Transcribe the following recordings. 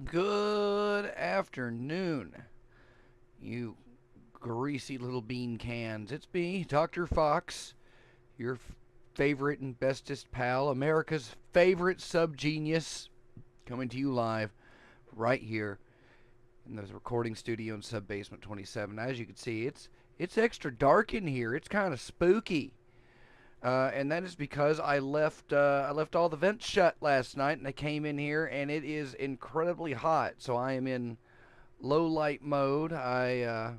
Good afternoon, you greasy little bean cans. It's me, Dr. Fox, your favorite and bestest pal, America's favorite subgenius, coming to you live right here in the recording studio in Sub Basement 27. As you can see, it's extra dark in here. It's kind of spooky. And that is because I left all the vents shut last night, and I came in here, and it is incredibly hot. So I am in low light mode. I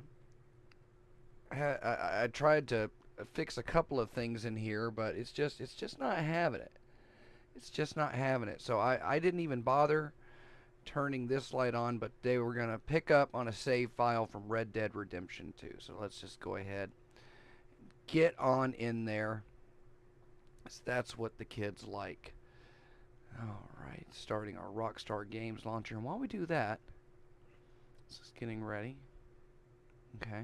tried to fix a couple of things in here, but it's just not having it. It's just not having it. So I didn't even bother turning this light on, but they were gonna pick up on a save file from Red Dead Redemption 2. So let's just go ahead, get on in there. That's what the kids like. Alright, starting our Rockstar Games launcher. And while we do that, this is getting ready. Okay.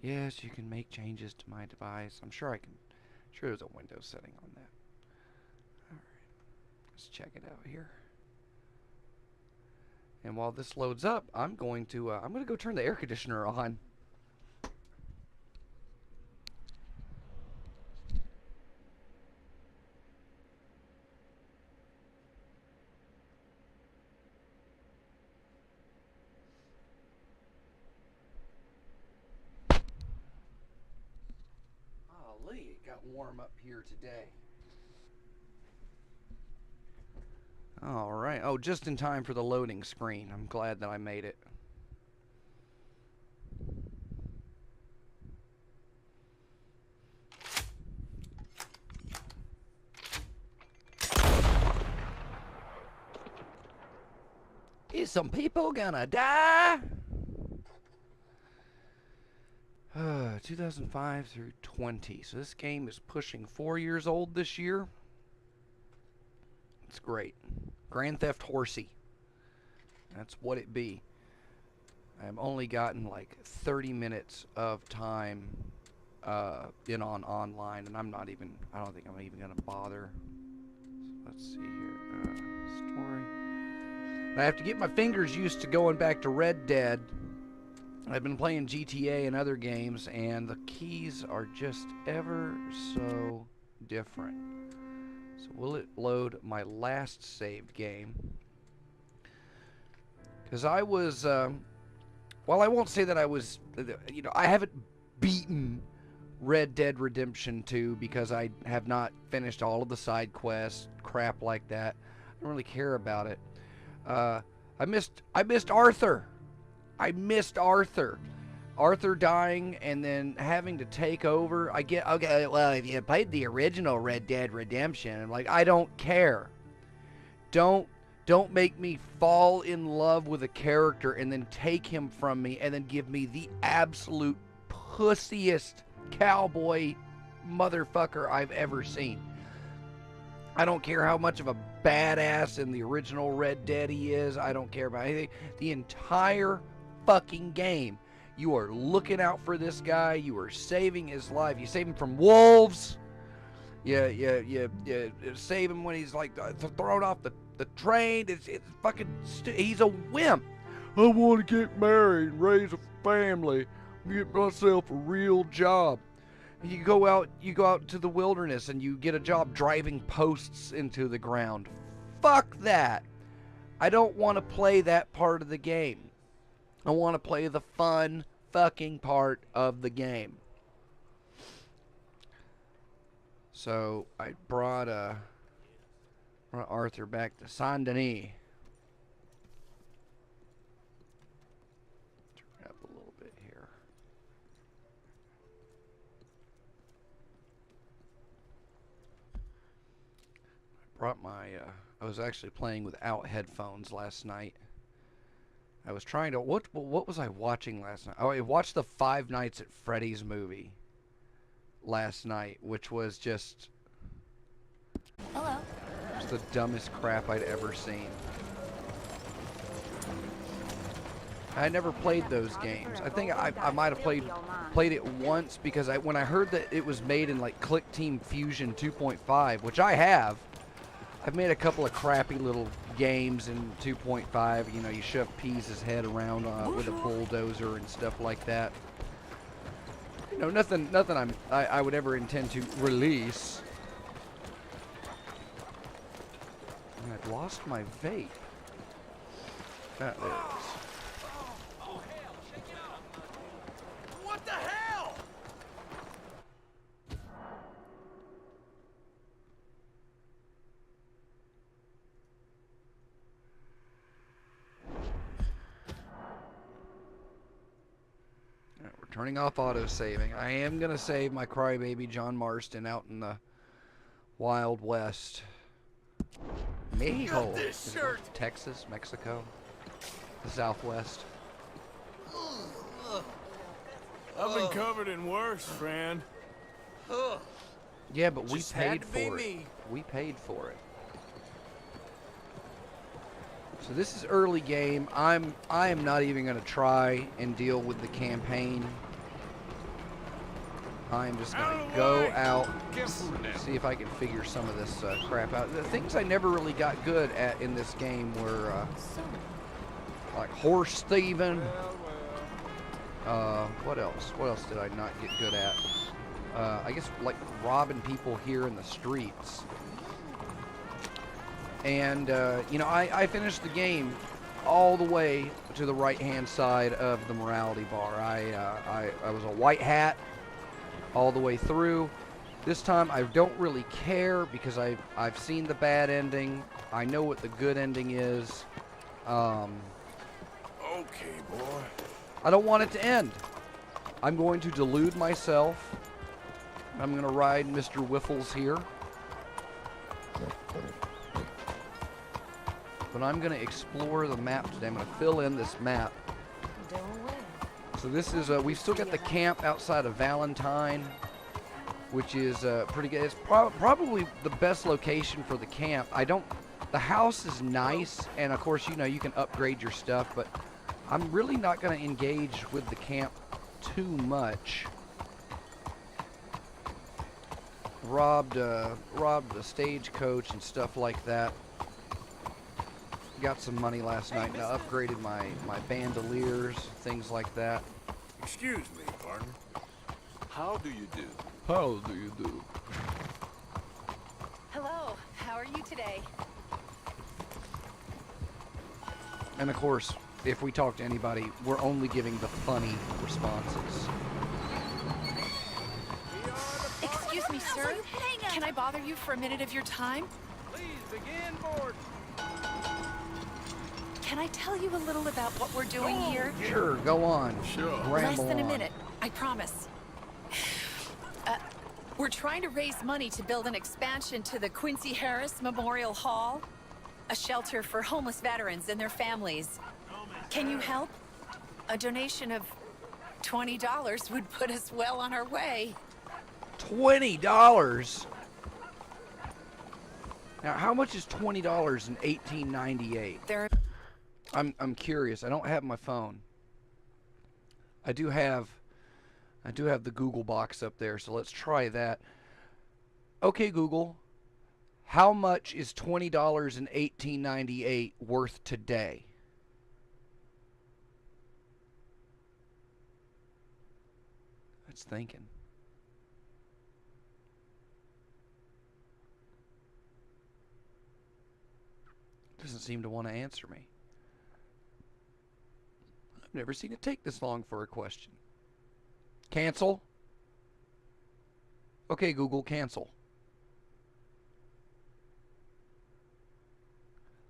Yes, you can make changes to my device. I'm sure there's a Windows setting on that. Alright, let's check it out here. And while this loads up, I'm going to go turn the air conditioner on. It got warm up here today. Alright. Oh, just in time for the loading screen. I'm glad that I made it. Is some people gonna die? 2005 through 20. So this game is pushing 4 years old this year. It's great. Grand Theft Horsey. That's what it be. I've only gotten like 30 minutes of time in online, and I don't think I'm even gonna bother. So let's see here. Story. I have to get my fingers used to going back to Red Dead. I've been playing GTA and other games, and the keys are just ever so different. So will it load my last saved game? Because I was, well, I won't say that I was, I haven't beaten Red Dead Redemption 2 because I have not finished all of the side quests, crap like that. I don't really care about it. I missed Arthur. I missed Arthur. Arthur dying and then having to take over. I get, okay, well, if you played the original Red Dead Redemption, I'm like, I don't care. Don't make me fall in love with a character and then take him from me and then give me the absolute pussiest cowboy motherfucker I've ever seen. I don't care how much of a badass in the original Red Dead he is. I don't care about anything. The entire fucking game, you are looking out for this guy. You are saving his life. You save him from wolves. You save him when he's like thrown off the train. It's fucking he's a wimp. I want to get married and raise a family, get myself a real job. You go out to the wilderness and you get a job driving posts into the ground. Fuck that. I don't want to play that part of the game. I want to play the fun fucking part of the game. So I brought Arthur back to Saint Denis. Turn up a little bit here. I brought my I was actually playing without headphones last night. I was trying to what was I watching last night? Oh, I watched the Five Nights at Freddy's movie last night, which was just the dumbest crap I'd ever seen. I never played those games. I think I might have played it once because when I heard that it was made in like Click Team Fusion 2.5, which I have, I've made a couple of crappy little games in 2.5. You know, you shove Pease's head around with a bulldozer and stuff like that. You know, nothing I would ever intend to release. And I've lost my vape. That is. Oh hell, check it out. What the hell? Alright, we're turning off auto-saving. I am going to save my crybaby John Marston out in the Wild West. Mexico. This shirt. Texas, Mexico, the Southwest. I've been covered in worse, friend. Yeah, but we Just had paid to be for it. me. We paid for it. So this is early game. I am not even going to try and deal with the campaign. I'm just going to go out, see if I can figure some of this crap out. The things I never really got good at in this game were like horse thieving. What else? What else did I not get good at? I guess like robbing people here in the streets. And, you know, I finished the game all the way to the right-hand side of the morality bar. I was a white hat all the way through. This time I don't really care because I've seen the bad ending. I know what the good ending is. Okay, boy. I don't want it to end. I'm going to delude myself. I'm going to ride Mr. Whiffles here. But I'm going to explore the map today. I'm going to fill in this map. So this is, we've still got the camp outside of Valentine, which is pretty good. It's probably the best location for the camp. The house is nice, and of course, you know, you can upgrade your stuff, but I'm really not going to engage with the camp too much. Robbed the stagecoach and stuff like that. Got some money last night and I upgraded my bandoliers, things like that. Excuse me, partner. How do you do? How do you do? Hello, how are you today? And of course, if we talk to anybody, we're only giving the funny responses. Excuse me, sir. Can I bother you for a minute of your time? Please begin board. Can I tell you a little about what we're doing here? Sure, go on. Sure. Less Ramble than a on. minute, I promise. We're trying to raise money to build an expansion to the Quincy Harris Memorial Hall, a shelter for homeless veterans and their families. Can you help? A donation of $20 would put us well on our way. $20. Now, how much is $20 in 1898? I'm curious. I don't have my phone. I do have the Google box up there, so let's try that. Okay, Google. How much is $20 in 1898 worth today? It's thinking. Doesn't seem to want to answer me. I've never seen it take this long for a question. Cancel. Okay, Google, cancel.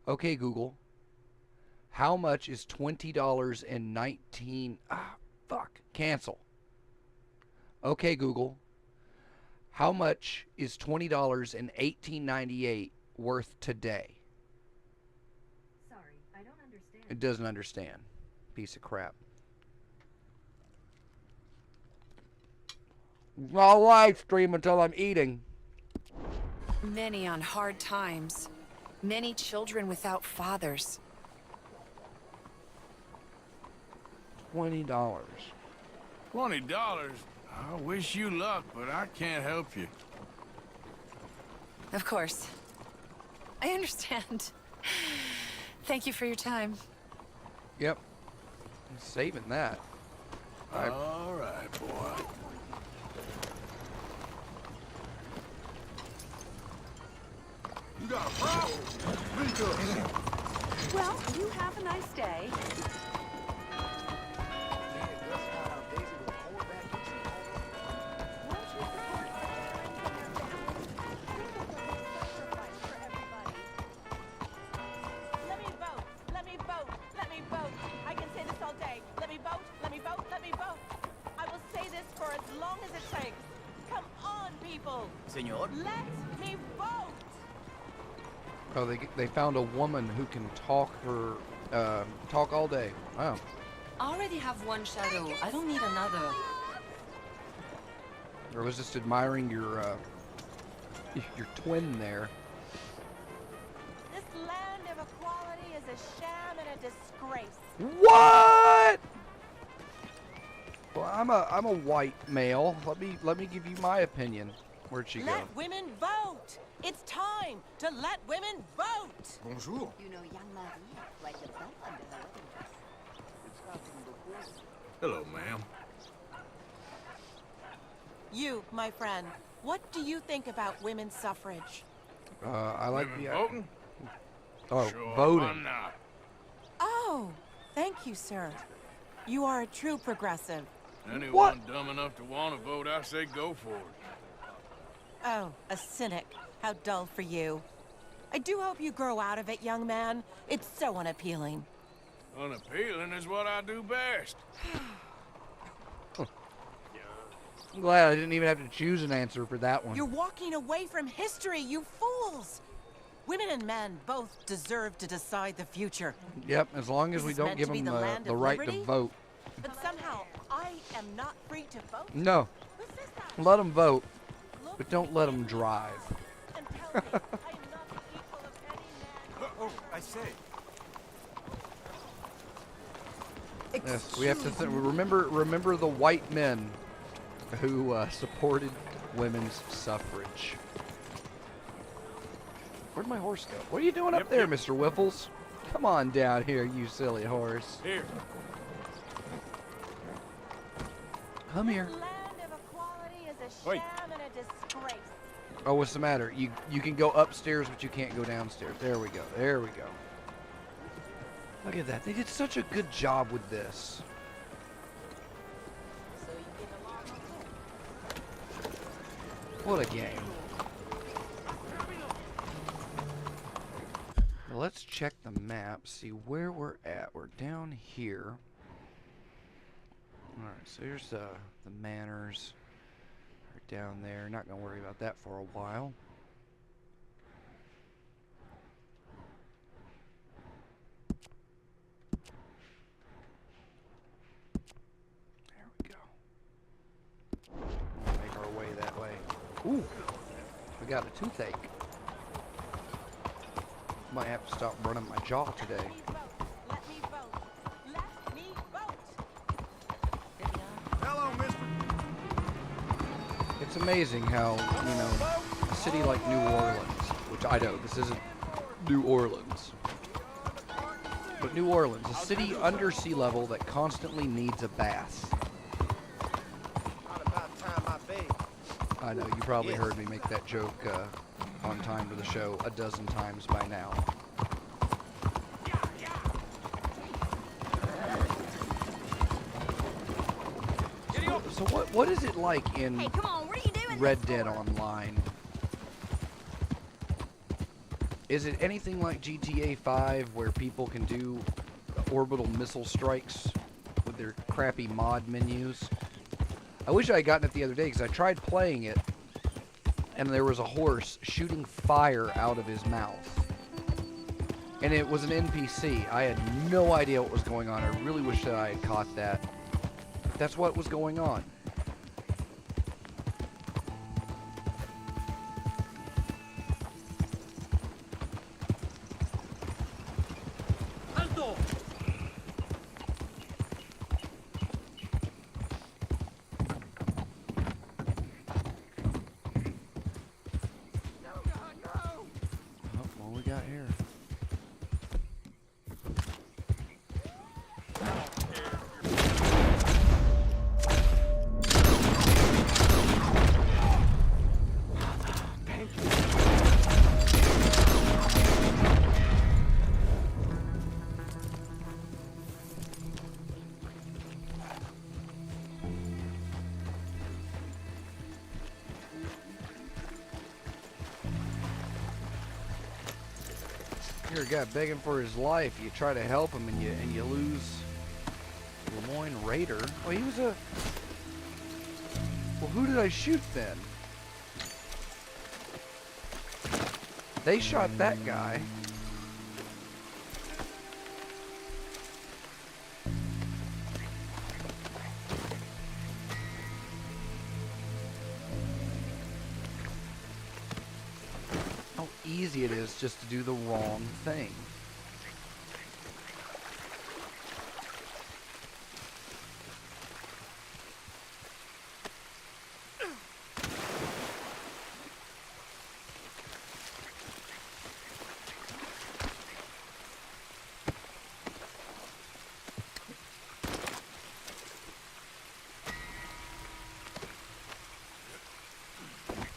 Okay, Google. How much is $20 in 19... Cancel. Okay, Google. How much is $20 in 1898 worth today? Sorry, I don't understand. It doesn't understand. Piece of crap. I'll live stream until I'm eating. Many on hard times. Many children without fathers. $20. $20? I wish you luck, but I can't help you. Of course. I understand. Thank you for your time. Yep. I'm saving that. All right, boy. You got a problem? Speak up. Well, you have a nice day. Let me vote. Let me vote. Let me vote. I can say this all day. Let me vote. Let me vote. Let me vote. I will say this for as long as it takes. Come on, people. Señor. Let me vote. Oh, they found a woman who can talk all day. Wow. I already have one shadow. I don't need another. I was just admiring your twin there. This land of equality is a sham and a disgrace. What? Well, I'm a white male. Let me give you my opinion. Where'd she go? Let women vote. It's time to let women vote. Bonjour. You know, young Marie quite a bump under her wedding dress. Hello, ma'am. You, my friend, what do you think about women's suffrage? I like the Voting? oh Sure, why voting. not? Oh, thank you, sir. You are a true progressive. Anyone What? dumb enough to want to vote, I say go for it. Oh, a cynic. How dull for you. I do hope you grow out of it, young man. It's so unappealing. Unappealing is what I do best. I'm glad I didn't even have to choose an answer for that one. You're walking away from history, you fools! Women and men both deserve to decide the future. Yep, as long as This we is don't meant give to be them the land the of right liberty? to vote. But somehow, I am not free to vote. No, Who says that? let them vote, Look but don't me let in them the drive. eyes and tell me I am not the equal of any man. Oh, I say. Yes, we have to remember the white men who supported women's suffrage. Where'd my horse go? What are you doing up there, Mr. Whiffles? Come on down here, you silly horse. Here. Come here. This land of equality is a Oi. sham and a disgrace. Oh, what's the matter? You can go upstairs, but you can't go downstairs. There we go. There we go. Look at that. They did such a good job with this. What a game. Well, let's check the map, see where we're at. We're down here. Alright, so here's the manors. Right down there. Not going to worry about that for a while. There we go. Make our way that way. Ooh, we got a toothache. Might have to stop running my jaw today. Let me vote. Let me vote. Let me vote. Hello, mister. It's amazing how, you know, a city like New Orleans, which I know, this isn't New Orleans, but New Orleans, a city under sea level that constantly needs a bath. Not about time I bathed. I know, you probably heard me make that joke on time to the show a dozen times by now. So what is it like in Hey, come on, what are you doing Red this Dead for? Online? Is it anything like GTA 5 where people can do orbital missile strikes with their crappy mod menus? I wish I had gotten it the other day because I tried playing it and there was a horse shooting fire out of his mouth. And it was an NPC. I had no idea what was going on. I really wish that I had caught that. That's what was going on. Alto! Oh, well, we got You're a guy begging for his life. You try to help him, and you lose. Lemoyne Raider. Oh, he was a. Well, who did I shoot then? They shot that guy. How easy it is just to do the wrong thing.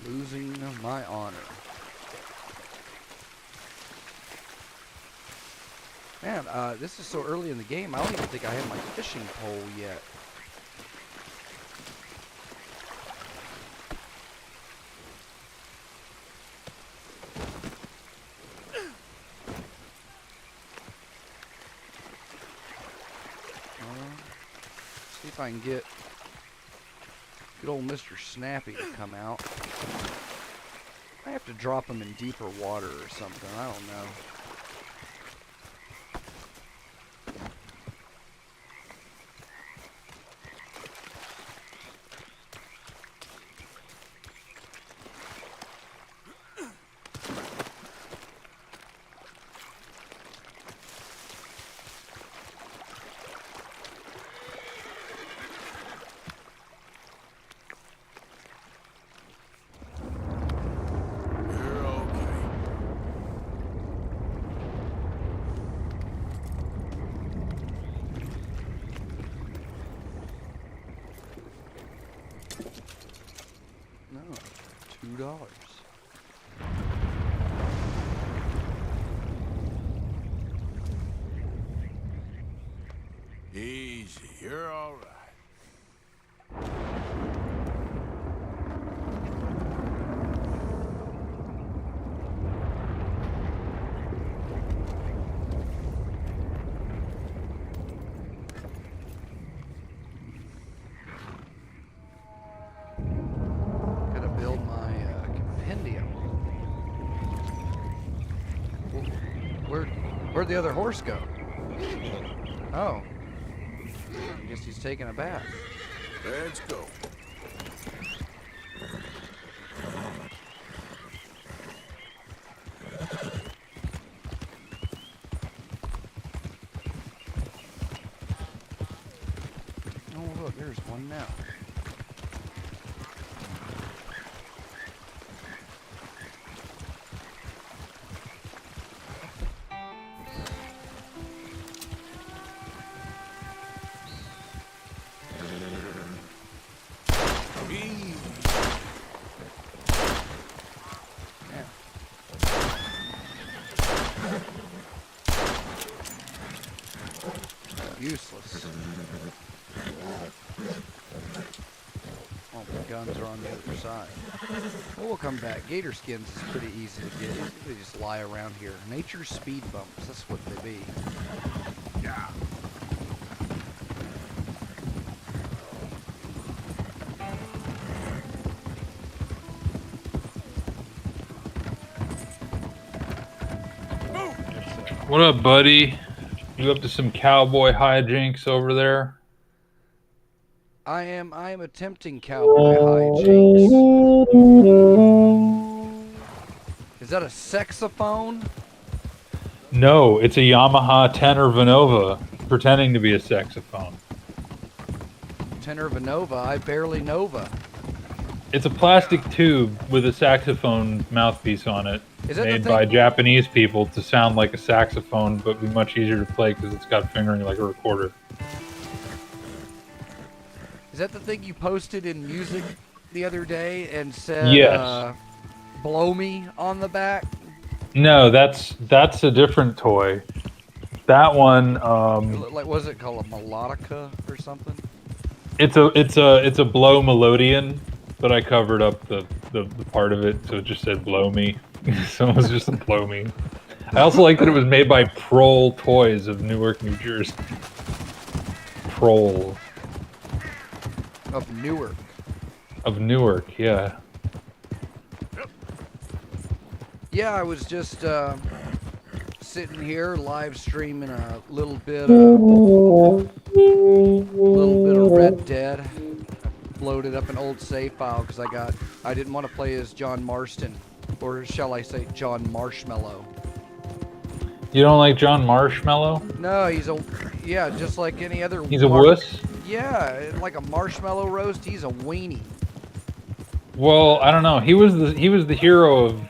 Losing my honor. Man, this is so early in the game, I don't even think I have my fishing pole yet. See if I can get good old Mr. Snappy to come out. I have to drop him in deeper water or something, I don't know. You're okay. No, $2. Easy. You're all right. Gotta build my compendium. Where'd the other horse go? Oh. I guess he's taking a bath. Let's go. Oh, look, there's one now. Easy. Yeah. Useless. Oh, the guns are on the other side. Well, we'll come back. Gator skins is pretty easy to get. They just lie around here. Nature's speed bumps. That's what they be. Yeah. What up, buddy? You up to some cowboy hijinks over there? I am attempting cowboy hijinks. Is that a saxophone? No, it's a Yamaha tenor Vinova pretending to be a saxophone. Tenor Vinova, I barely Nova. It's a plastic tube with a saxophone mouthpiece on it, Is that the made thing- by Japanese people to sound like a saxophone, but be much easier to play because it's got fingering like a recorder. Is that the thing you posted in music the other day and said, Yes. blow me on the back? No, that's a different toy. That one, Like, was it called a melodica or something? it's a blow melodian, but I covered up the part of it so it just said blow me. So it was just blow me. I also like that it was made by Prol Toys of Newark, New Jersey. Prol. Of Newark. Of Newark, yeah. Yeah, I was just sitting here live streaming a little bit of Red Dead. Loaded up an old save file because I didn't want to play as John Marston, or shall I say John Marshmallow. You don't like John Marshmallow? No, yeah, just like any other. He's a wuss? Yeah, like a marshmallow roast. He's a weenie. Well, I don't know. He was the hero of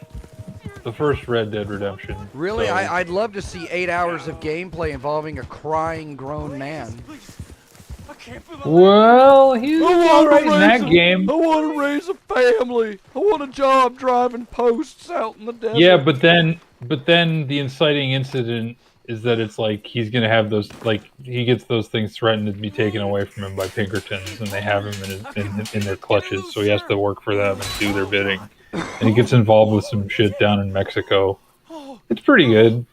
the first Red Dead Redemption. Really, so. I'd love to see 8 hours of gameplay involving a crying grown man. Well, he's alright in that game. I want to raise a family. I want a job driving posts out in the desert. Yeah, but then the inciting incident is that it's like he's gonna have those, like, he gets those things threatened to be taken away from him by Pinkertons, and they have him in their clutches, so he has to work for them and do their bidding. And he gets involved with some shit down in Mexico. It's pretty good.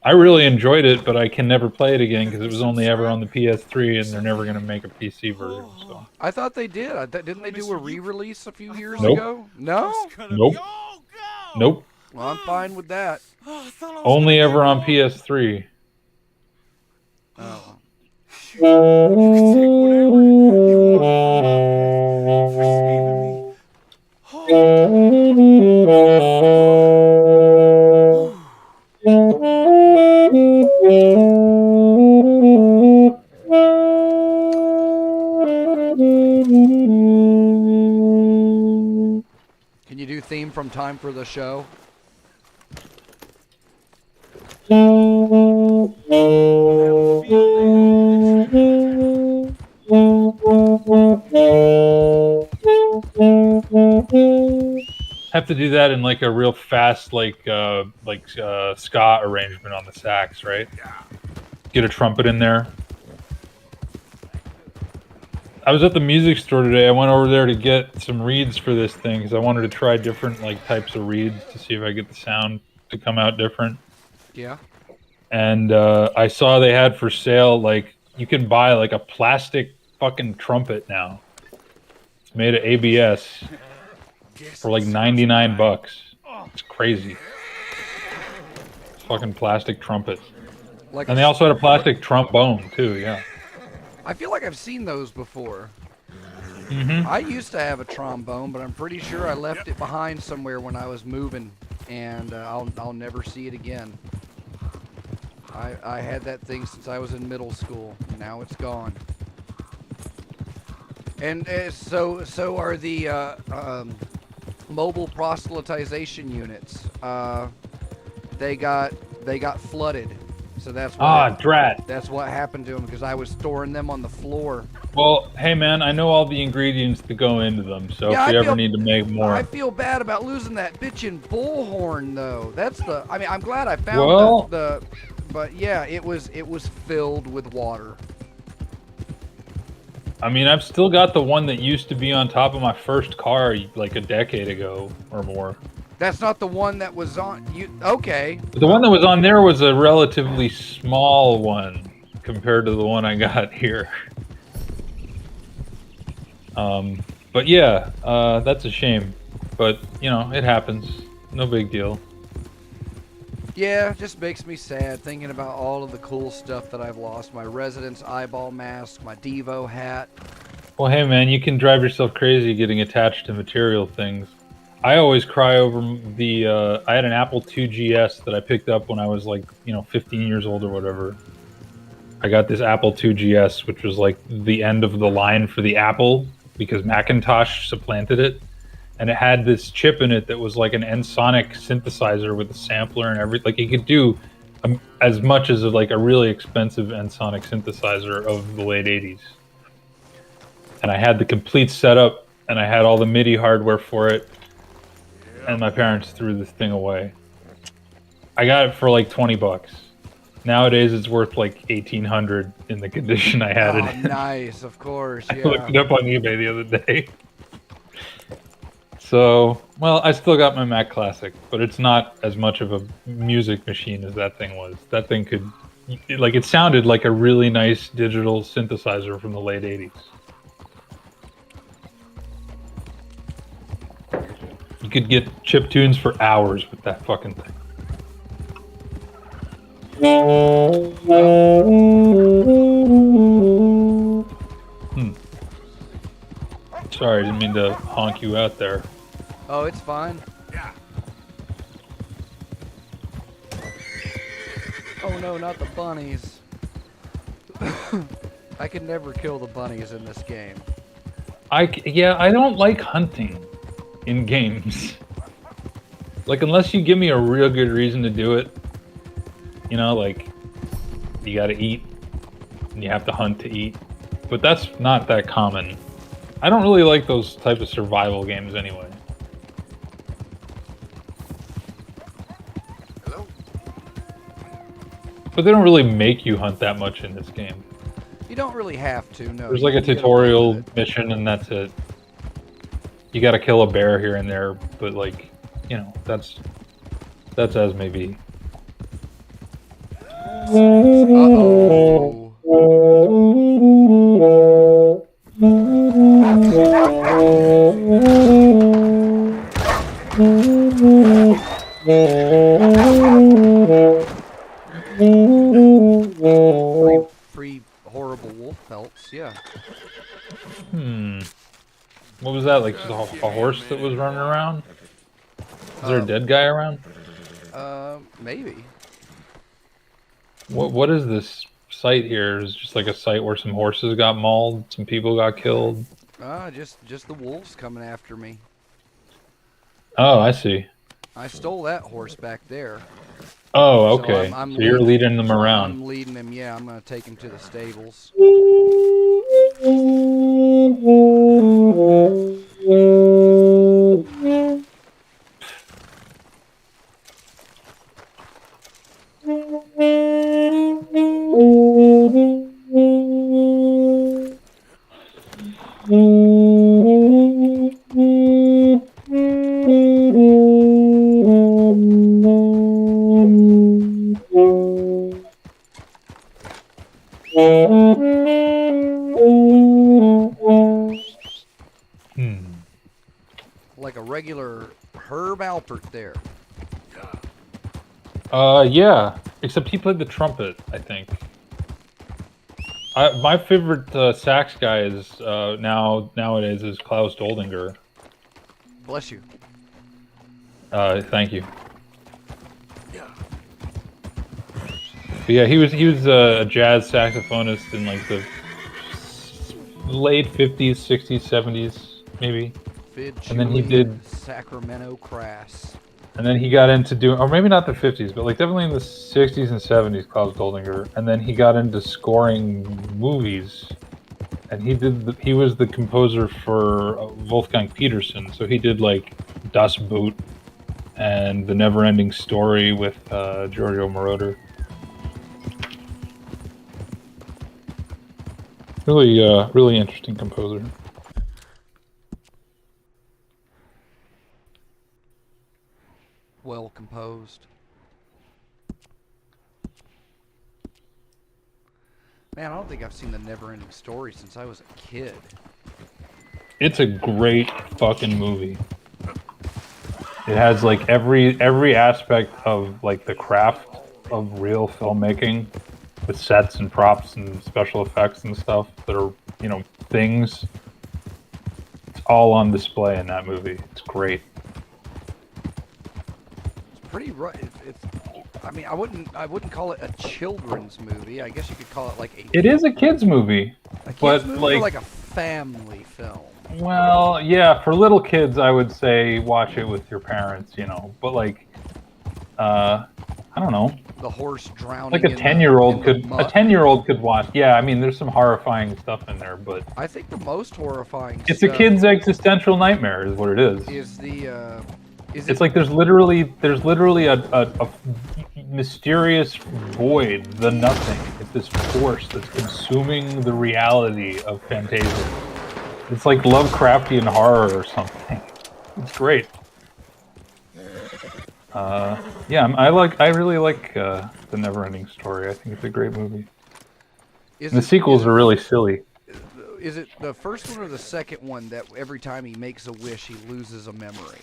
I really enjoyed it, but I can never play it again because it was only ever on the PS3, and they're never going to make a PC version. So. I thought they did. Didn't they do a re-release a few years Nope. ago? No? Nope. Nope. Well, I'm fine with that. Only ever on PS3. Oh. Can you do theme from Time for the Show? Have to do that in like a real fast, like ska arrangement on the sax, right? Get a trumpet in there. I was at the music store today. I went over there to get some reeds for this thing because I wanted to try different like types of reeds to see if I get the sound to come out different. Yeah. And I saw they had for sale, like, you can buy like a plastic fucking trumpet now. It's made of ABS for like 99 bucks. It's crazy. It's fucking plastic trumpet. Like, and they also had a plastic trombone too, yeah. I feel like I've seen those before. Mm-hmm. I used to have a trombone, but I'm pretty sure I left it behind somewhere when I was moving, and I'll never see it again. I had that thing since I was in middle school. Now it's gone. And so are the mobile proselytization units. They got flooded. So that's what drat. That's what happened to them because I was storing them on the floor. Well, hey man, I know all the ingredients that go into them, so Yeah, if we ever need to make more. I feel bad about losing that bitchin' bullhorn though. That's the. I mean, I'm glad I found but yeah, it was filled with water. I mean, I've still got the one that used to be on top of my first car like a decade ago or more. That's not the one that was on you. Okay. The one that was on there was a relatively small one compared to the one I got here. But yeah, that's a shame. But, you know, it happens. No big deal. Yeah, it just makes me sad thinking about all of the cool stuff that I've lost. My residence eyeball mask, my Devo hat. Well, hey man, you can drive yourself crazy getting attached to material things. I always cry over the, I had an Apple II GS that I picked up when I was like, 15 years old or whatever. I got this Apple II GS, which was like the end of the line for the Apple because Macintosh supplanted it. And it had this chip in it that was like an Ensoniq synthesizer with a sampler and everything. Like it could do as much as like a really expensive Ensoniq synthesizer of the late 80s. And I had the complete setup and I had all the MIDI hardware for it. And my parents threw this thing away. I got it for like 20 bucks. Nowadays it's worth like 1,800 in the condition I had it in. Nice, of course, yeah. I looked it up on eBay the other day. So, well, I still got my Mac Classic, but it's not as much of a music machine as that thing was. That thing could, like, it sounded like a really nice digital synthesizer from the late 80s. You could get chip tunes for hours with that fucking thing. Sorry, I didn't mean to honk you out there. Oh, it's fine. Oh no, not the bunnies. I can never kill the bunnies in this game. Yeah, I don't like hunting in games. Like, unless you give me a real good reason to do it. You know, like, you gotta eat, and you have to hunt to eat. But that's not that common. I don't really like those type of survival games anyway. Hello? But they don't really make you hunt that much in this game. You don't really have to, no. There's like a You get away tutorial with it. mission, and that's it. You gotta kill a bear here and there, but like, you know, that's as may be. Uh-oh. Free horrible wolf pelts, yeah. What was that, like just a horse that was running around? Is there a dead guy around? Maybe. What is this site here? Is it just like a site where some horses got mauled, some people got killed? Just the wolves coming after me. Oh, I see. I stole that horse back there. Oh, So okay. I'm So you're leading them so around. I'm leading him, yeah. I'm gonna take him to the stables. Like a regular Herb Alpert there. Yeah. Except he played the trumpet, I think. My favorite sax guy is nowadays is Klaus Doldinger. Bless you. Thank you. But yeah, he was a jazz saxophonist in like the late 50s, 60s, 70s, maybe. And then he did Sacramento Crass. And then he got into doing, or maybe not the 50s, but like definitely in the 60s and 70s, Klaus Doldinger. And then he got into scoring movies. And he was the composer for Wolfgang Petersen. So he did like Das Boot and The Never-Ending Story with Giorgio Moroder. Really interesting composer. Well composed. Man, I don't think I've seen The Never-Ending Story since I was a kid. It's a great fucking movie. It has like every aspect of like the craft of real filmmaking with sets and props and special effects and stuff that are, you know, things. It's all on display in that movie. It's great. Pretty right. I mean, I wouldn't call it a children's movie. I guess you could call it like a. It is a kids movie, but movie or like a family film. Well, yeah, for little kids, I would say watch it with your parents, you know. But like, I don't know. The horse drowning. Like a 10-year-old could watch. Yeah, I mean, there's some horrifying stuff in there, but I think the most horrifying. It's a kid's existential nightmare, is what it is. It's like there's literally a mysterious void, the nothing. It's this force that's consuming the reality of Fantasia. It's like Lovecraftian horror or something. It's great. Yeah, I really like the Neverending Story. I think it's a great movie. And the sequels are really silly. Is it the first one or the second one that every time he makes a wish, he loses a memory?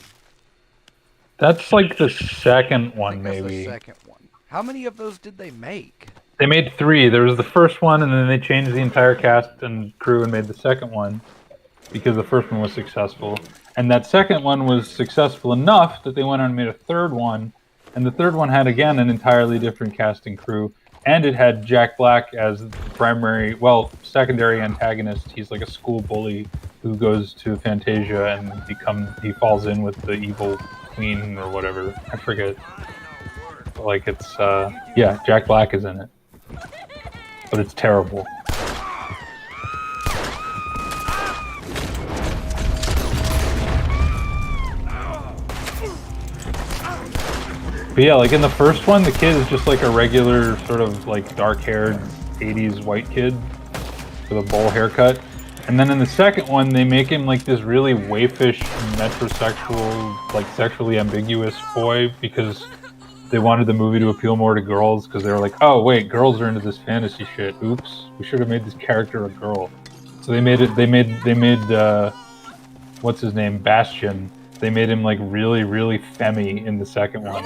That's like the second I one, think that's maybe. the second one. How many of those did they make? They made 3. There was the first one, and then they changed the entire cast and crew and made the second one because the first one was successful. And that second one was successful enough that they went on and made a third one. And the third one had, again, an entirely different cast and crew. And it had Jack Black as the primary, well, secondary antagonist. He's like a school bully who goes to Fantasia and he falls in with the evil queen or whatever. I forget. But like it's, yeah, Jack Black is in it. But it's terrible. But yeah, like in the first one, the kid is just like a regular sort of like dark-haired 80s white kid with a bowl haircut. And then in the second one, they make him like this really waifish, metrosexual, like sexually ambiguous boy because they wanted the movie to appeal more to girls because they were like, oh wait, girls are into this fantasy shit. Oops, we should have made this character a girl. So they made what's his name, Bastion. They made him like really, really femmy in the second one,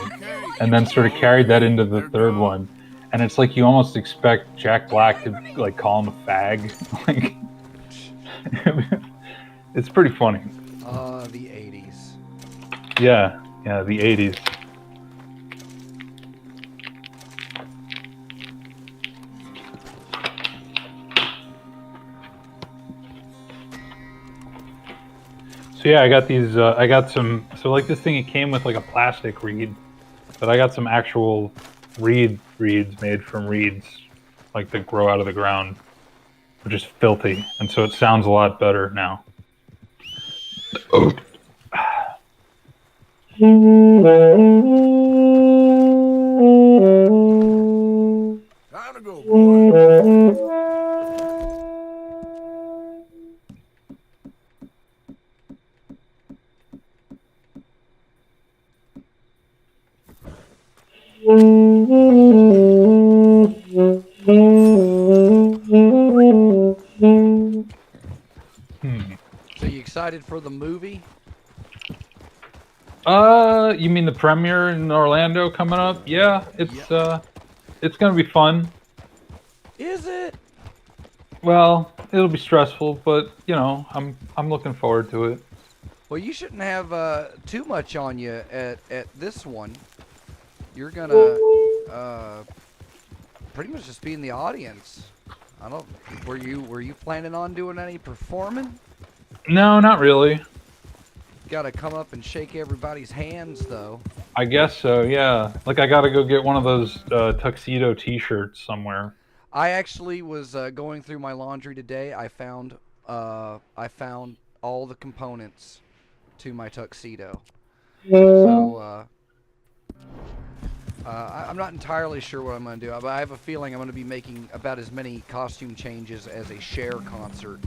and then sort of carried that into the third one. And it's like you almost expect Jack Black to like call him a fag. Like, it's pretty funny. The 80s. Yeah, the 80s. So yeah, I got these, I got some, so like this thing, it came with like a plastic reed, but I got some actual reeds made from reeds, like that grow out of the ground, which is filthy, and so it sounds a lot better now. Oh. Time to go, boy. So you excited for the movie? You mean the premiere in Orlando coming up? Yeah, it's gonna be fun. Is it? Well, it'll be stressful, but you know, I'm looking forward to it. Well, you shouldn't have too much on you at this one. You're gonna pretty much just be in the audience. I don't. Were you planning on doing any performing? No, not really. Got to come up and shake everybody's hands, though. I guess so, yeah. Like I gotta go get one of those tuxedo T-shirts somewhere. I actually was going through my laundry today. I found all the components to my tuxedo. So I'm not entirely sure what I'm going to do, but I have a feeling I'm going to be making about as many costume changes as a Cher concert.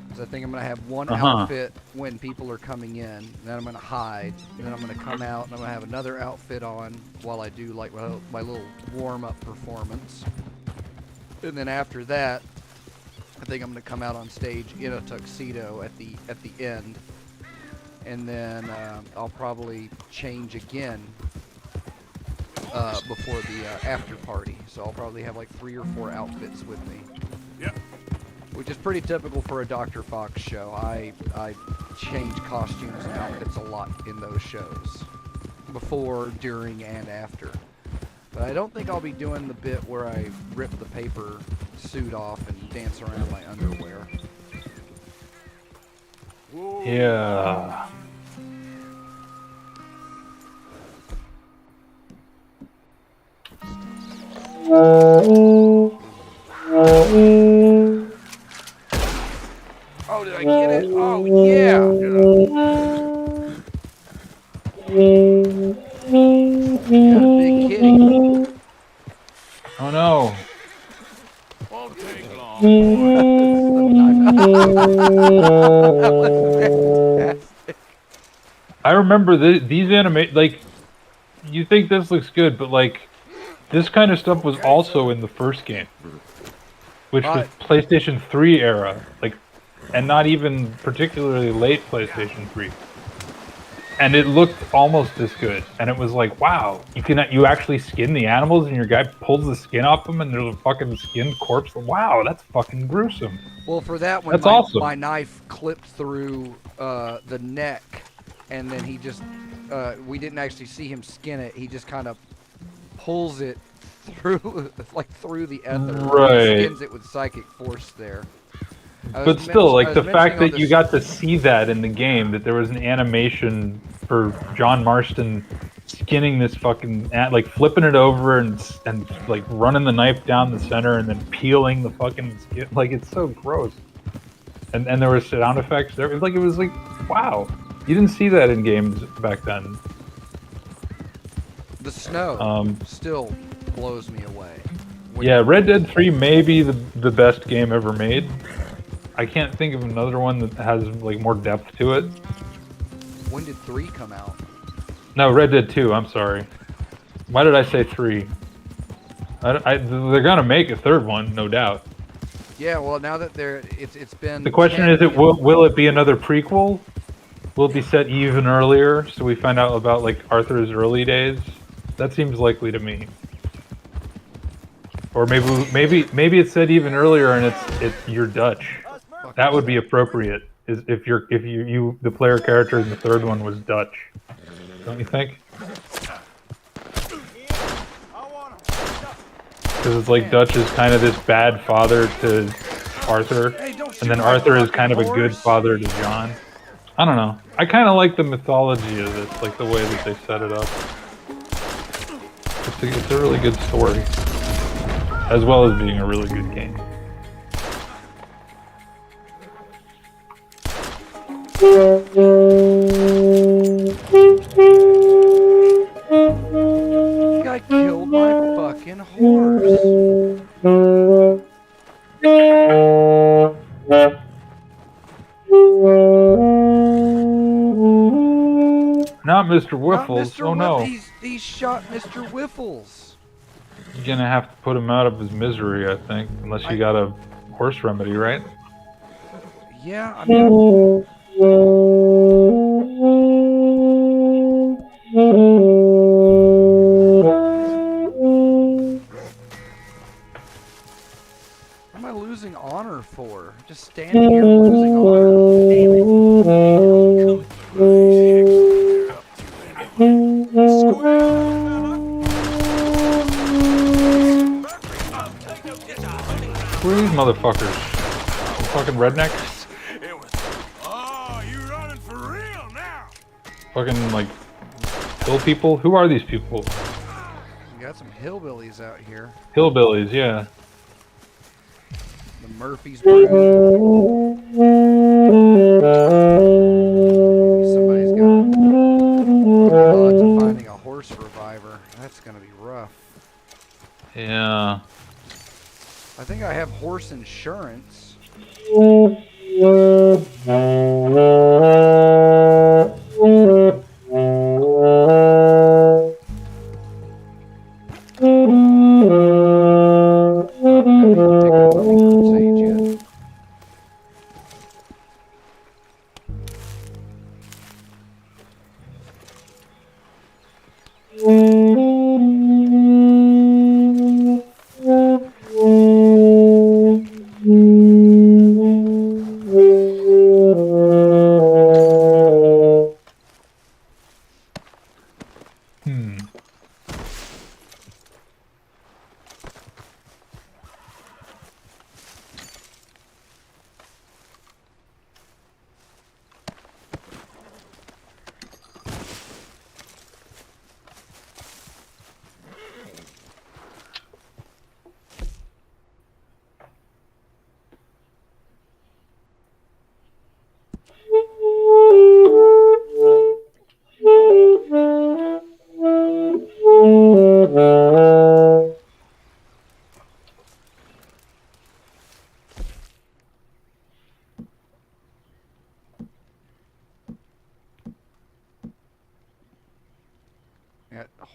Because I think I'm going to have one outfit when people are coming in, and then I'm going to hide, and then I'm going to come out, and I'm going to have another outfit on while I do like my little warm-up performance. And then after that, I think I'm going to come out on stage in a tuxedo at the end. And then I'll probably change again before the after party. So I'll probably have like 3 or 4 outfits with me. Yep. Which is pretty typical for a Dr. Faux show. I change costumes and outfits a lot in those shows. Before, during, and after. But I don't think I'll be doing the bit where I rip the paper suit off and dance around in my underwear. Yeah. Oh, did I get it? Oh, yeah! Got a big kitty. Oh no. Won't take long. That was fantastic. I remember these like, you think this looks good, but like, this kind of stuff was also in the first game, which was PlayStation 3 era, like, and not even particularly late PlayStation 3. And it looked almost as good, and it was like, wow, you actually skin the animals, and your guy pulls the skin off them, and there's a fucking skinned corpse. Wow, that's fucking gruesome. Well, for that one, That's awesome. my knife clipped through the neck, and then he just, we didn't actually see him skin it. He just kind of pulls it through, like through the ether. Right. He skins it with psychic force there. But still, like, the fact that you got to see that in the game, that there was an animation for John Marston skinning this fucking, like, flipping it over and like running the knife down the center and then peeling the fucking skin, like, it's so gross. And there was sound effects there. It was like, wow, you didn't see that in games back then. The snow still blows me away. Yeah, Red Dead 3 may be the best game ever made. I can't think of another one that has like more depth to it. When did 3 come out? No, Red Dead 2. I'm sorry. Why did I say 3? They're gonna make a third one, no doubt. Yeah, well, now that it's been. The question is, will it be another prequel? Will it be set even earlier, so we find out about like Arthur's early days? That seems likely to me. Or maybe it's set even earlier and it's you're Dutch. That would be appropriate. Is if you the player character in the third one was Dutch, don't you think? Because it's like Dutch is kind of this bad father to Arthur, and then Arthur is kind of a good father to John. I don't know. I kind of like the mythology of this, like the way that they set it up. It's a really good story, as well as being a really good game. Guy killed my fucking horse. Not Mr. Whiffles. Not Mr. Oh no. He shot Mr. Whiffles. You're gonna have to put him out of his misery, I think, unless you got a horse remedy, right? Yeah, I mean. What am I losing honor for? Just standing here losing honor. Damn it. Who are these motherfuckers? You fucking rednecks? Oh, you running for real now? Fucking like hill people? Who are these people? We got some hillbillies out here. Hillbillies, yeah. The Murphy's Brew. Somebody's got odds of finding a horse reviver. That's gonna be rough. Yeah. I think I have horse insurance.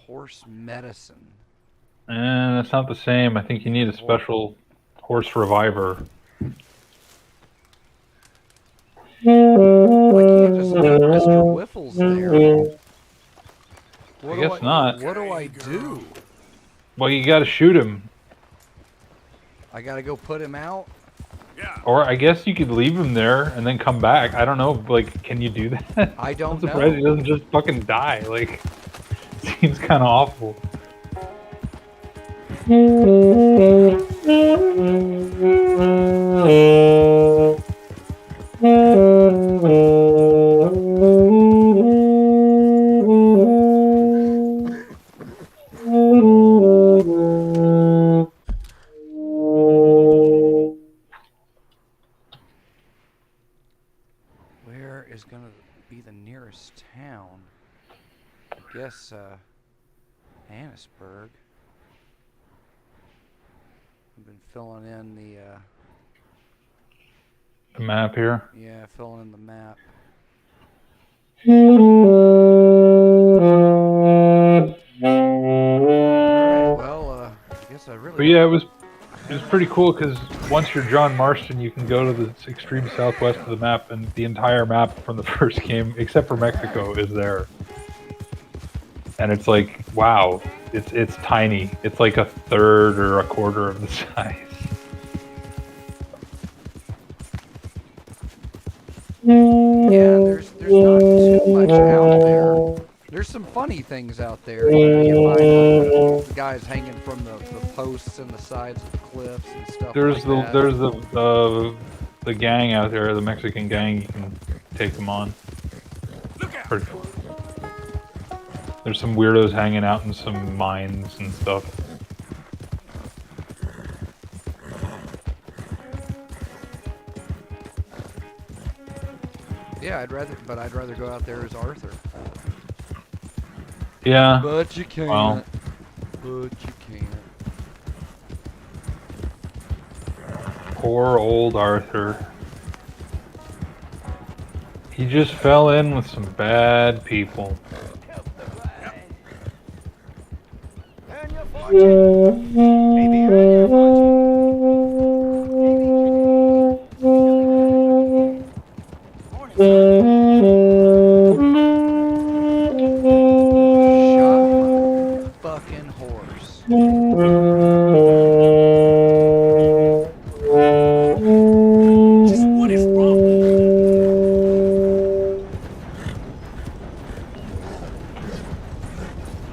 horse medicine. And that's not the same. I think you need a special horse reviver. I can't just leave Mr. Whiffles there. I guess not. What do I do? Well, you gotta shoot him. I gotta go put him out? Yeah. Or I guess you could leave him there and then come back. I don't know, like, can you do that? I don't I'm surprised know. he doesn't just fucking die. Like, seems kind of awful. Where is gonna be the nearest town? I guess, Annisburg. I've been filling in The map here. yeah, filling in the map. Alright, well, I guess I really... But yeah, it was pretty cool because once you're John Marston, you can go to the extreme southwest of the map, and the entire map from the first game, except for Mexico, is there. And it's like, wow, it's tiny. It's like a third or a quarter of the size. Yeah, there's not too much out there. There's some funny things out there. You find like, the guys hanging from the posts and the sides of the cliffs and stuff There's like that. there's the gang out there, the Mexican gang. You can take them on. Pretty cool. There's some weirdos hanging out in some mines and stuff. Yeah, I'd rather go out there as Arthur. Yeah. But you can't. Well. But you can't. Poor old Arthur. He just fell in with some bad people. Shot my fucking horse. Just what is wrong?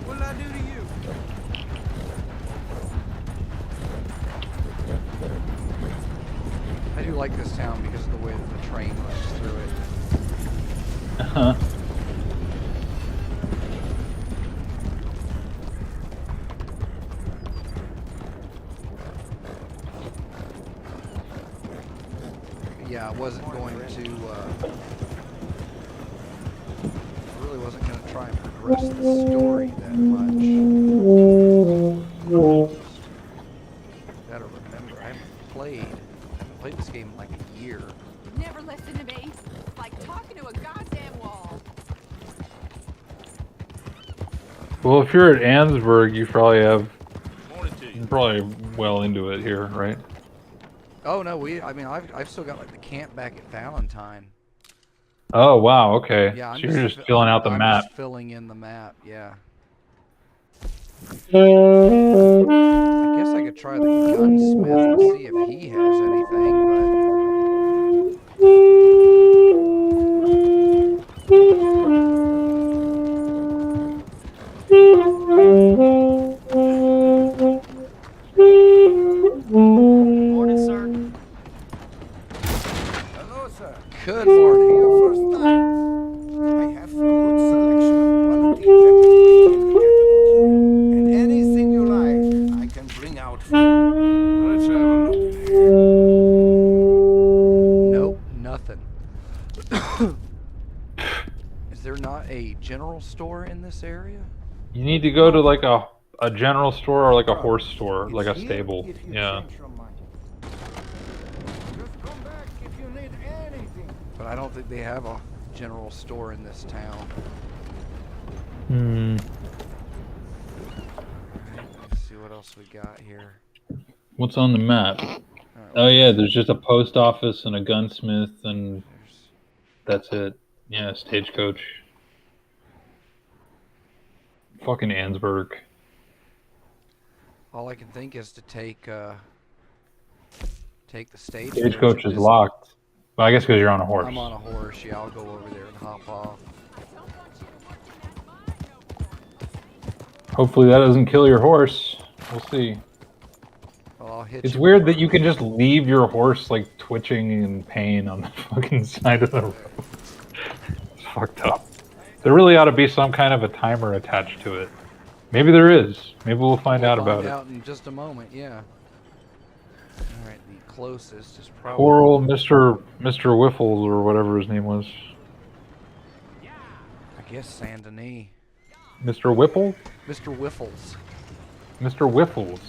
What did I do to you? I do like this town because of the way that the train runs through it. Uh-huh. Yeah, I wasn't going to, I really wasn't going to try and progress the story that much. Gotta remember, I haven't played this game in like a year. Never listen to me. It's like talking to a goddamn wall. Well, if you're at Annesburg, you probably have Morning to you. you're probably well into it here, right? Oh no, I've still got like the camp back at Valentine. Oh wow, okay. Yeah, so you're just filling out the I'm map. just filling in the map, yeah. I guess I could try the gunsmith and see if he has anything, Morning, sir. Hello, sir. but good morning. First time. I have a good selection of quality vegetables and anything you like, I can bring out for you. Let's have a look here. Nope, nothing. Is there not a general store in this area? You need to go to like a general store or like a horse store, like a It's here stable. if you Yeah. change your mind. Just come back if you need anything. But I don't think they have a general store in this town. Hmm. what else we got here. What's on the map? Oh yeah, there's just a post office and a gunsmith, and that's it. Yeah, stagecoach. Fucking Ansburg. All I can think is to take the stagecoach. Stagecoach is locked. Well, I guess because you're on a horse. I'm on a horse. Yeah, I'll go over there and hop off. Hopefully that doesn't kill your horse. We'll see. Well, I'll hit It's you. weird that you can just leave your horse like twitching in pain on the fucking side of the road. It's fucked up. There really ought to be some kind of a timer attached to it. Maybe there is. Maybe we'll find out about it. Out in just a moment. Yeah. All right, the closest is probably. Poor old Mr. Wiffles or whatever his name was. I guess Saint Denis. Mr. Whipple? Mr. Wiffles. Mr. Wiffles.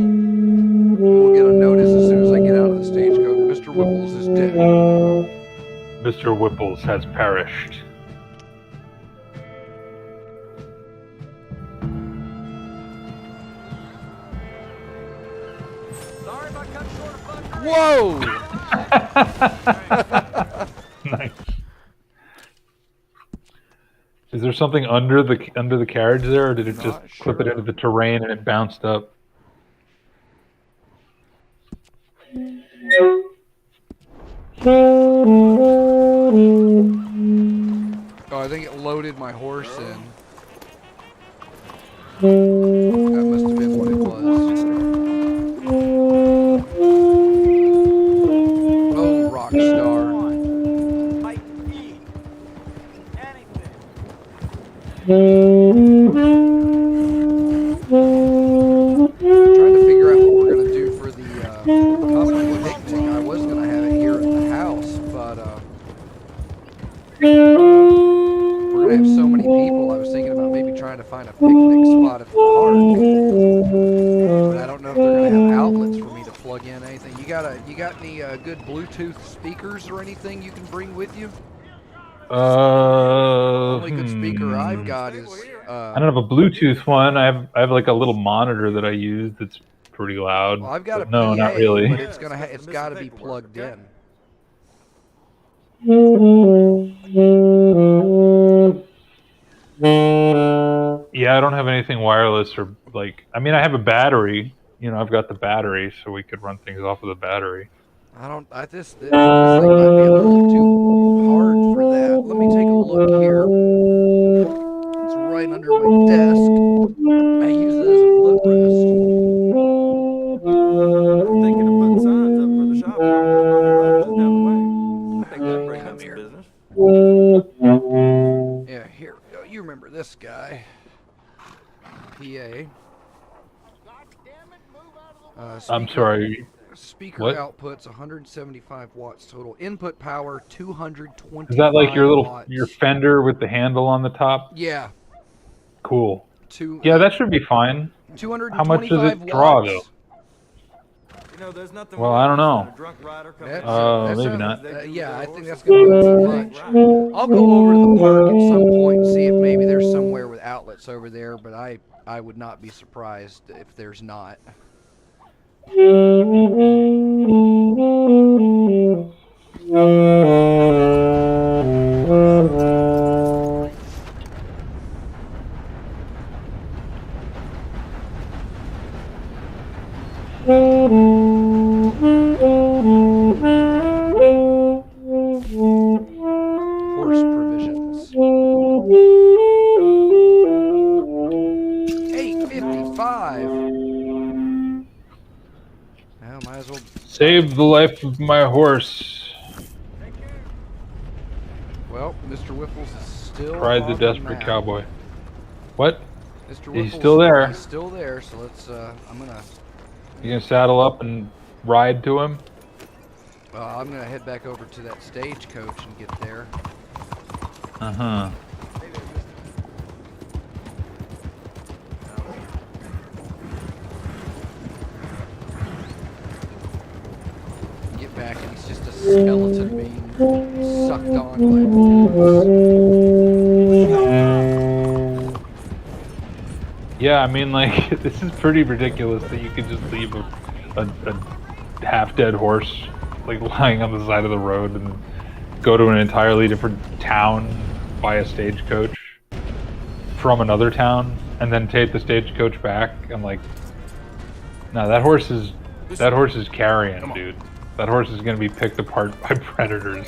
We'll get a notice as soon as I get out of the stagecoach. Mr. Wiffles is dead. Mr. Wipples has perished. Sorry if I cut short a fucker. Whoa! Nice. Is there something under the carriage there, or did it just Not clip it sure. into the terrain and it bounced up? Oh, I think it loaded my horse in. That must have been what it was. Oh, rock star. Might be anything. Trying to figure out what we're gonna do for the company picnic. I was gonna have it here at the house, but we're gonna have so many people. I was thinking about maybe trying to find a picnic spot at the park, but I don't know if they're gonna have outlets for me to plug in anything. You got any good Bluetooth speakers or anything you can bring with you? The only good speaker I've got is I don't have a Bluetooth one. I have like a little monitor that I use that's pretty loud. well, I've got a but no, PA, not really. but it's got to be plugged in. Yeah, I don't have anything wireless or like. I mean, I have a battery. You know, I've got the battery, so we could run things off of the battery. This thing might be a little too hard for that. Let me take a look here. It's right under my desk. I use it as a footrest. Thinking of putting signs up for the shop just down the way. I think that'd bring Come up some here. business. Yeah, here we go. You remember this guy. PA. I'm sorry. Speaker What? outputs 175 watts total. Input power 220. Is that like your watts. your fender with the handle on the top? Yeah. Cool. Yeah, that should be fine. 225 How much does it draw, watts. though? You know, there's nothing Well, I don't worse know. than a drunk rider coming That's- Oh, that's maybe a- not. yeah, I think that's going to be too much. I'll go over to the park at some point and see if maybe there's somewhere with outlets over there, but I would not be surprised if there's not. Horse provisions. 855. Well, might as well. Save the life of my horse. Well, Mr. Whiffles is still. Cried the on desperate map. cowboy. What? Mr. He's Whiffles, still there. He's still there. So let's. I'm gonna. You gonna saddle up and ride to him? I'm gonna head back over to that stagecoach and get there. Uh-huh. skeleton being sucked on by wolves. Yeah, I mean, like, this is pretty ridiculous that you could just leave a half-dead horse, like, lying on the side of the road and go to an entirely different town by a stagecoach from another town, and then take the stagecoach back. And like, no, that horse is carrion, dude. That horse is gonna be picked apart by predators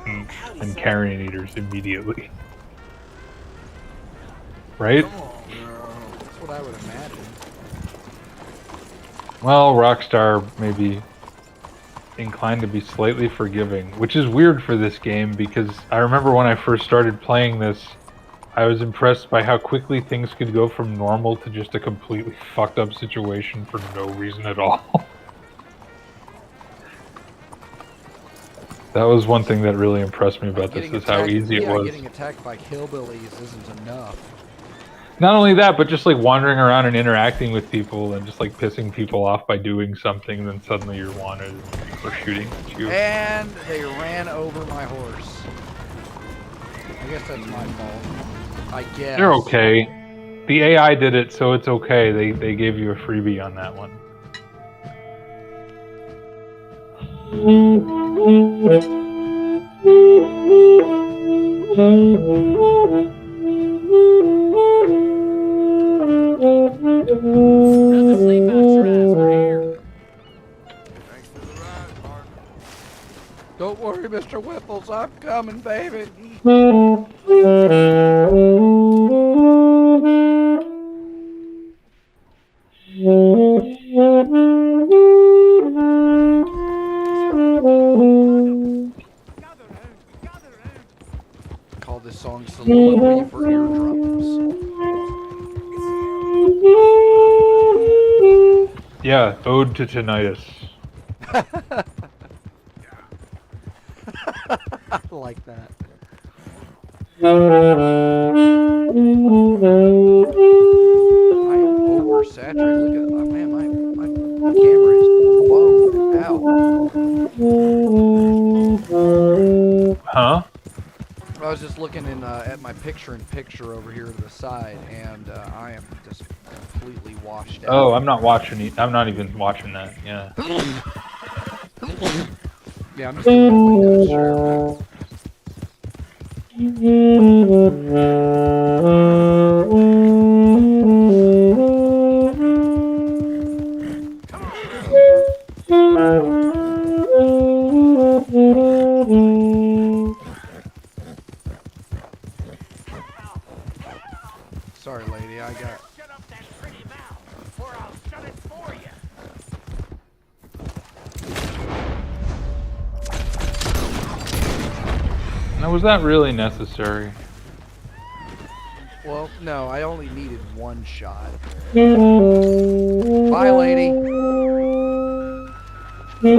and carrion eaters immediately, right? That's what I would imagine. Well, Rockstar may be inclined to be slightly forgiving, which is weird for this game, because I remember when I first started playing this, I was impressed by how quickly things could go from normal to just a completely fucked up situation for no reason at all. That was one thing that really impressed me about this, is how easy it was. Getting attacked by hillbillies isn't enough. Not only that, but just like wandering around and interacting with people and just like pissing people off by doing something, then suddenly you're wanted and people are shooting at you. And they ran over my horse. I guess that's my fault. I guess. They're okay. The AI did it, so it's okay. They gave you a freebie on that one. Don't worry, Mr. Whipples, I'm coming, baby. Call this song Soliloquy for Eardrums. Yeah, Ode to Tinnitus. I like that. I am oversaturated. Look at that. Man, my camera is blown out. Huh? I was just looking at my picture-in-picture over here to the side, and I am just completely washed out. Oh, I'm not watching it. I'm not even watching that. Yeah. Yeah, I'm just doing a Windows share. Sorry, lady, I got... Shut up that pretty mouth, or I'll shut it for you. Now, was that really necessary? Well, no, I only needed one shot. Bye, lady. Yeah,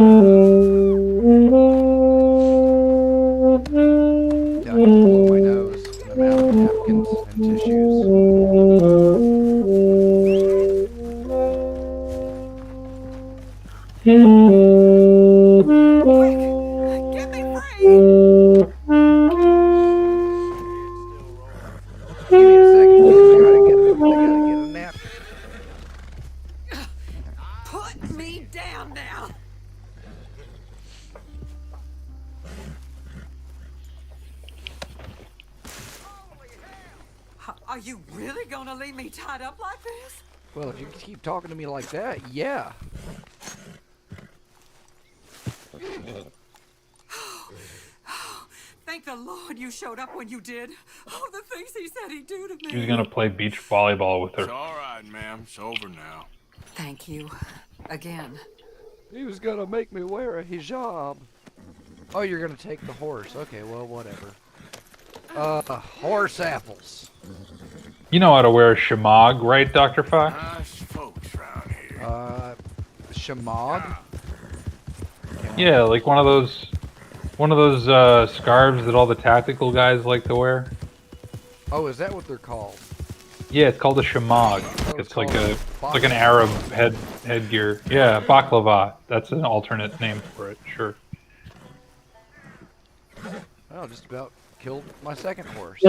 I can blow my nose, and I'm out of napkins and tissues. Get me free! Give me a second, I gotta get a napkin. Put me down now! Are you really gonna leave me tied up like this? Well, if you keep talking to me like that, yeah. Thank the Lord you showed up when you did. Oh, the things he said he'd do to me. He was gonna play beach volleyball with It's her. all right, ma'am. It's over now. Thank you. Again. He was gonna make me wear a hijab. Oh, you're gonna take the horse. Okay, well, whatever. Horse apples. You know how to wear a shamag, right, Dr. Faux? Nice folks around here. Shamag? Yeah, like one of those scarves that all the tactical guys like to wear. Oh, is that what they're called? Yeah, it's called a shamag. It's like an Arab headgear. Yeah, baklava. That's an alternate name for it. Sure. Well, just about killed my second horse.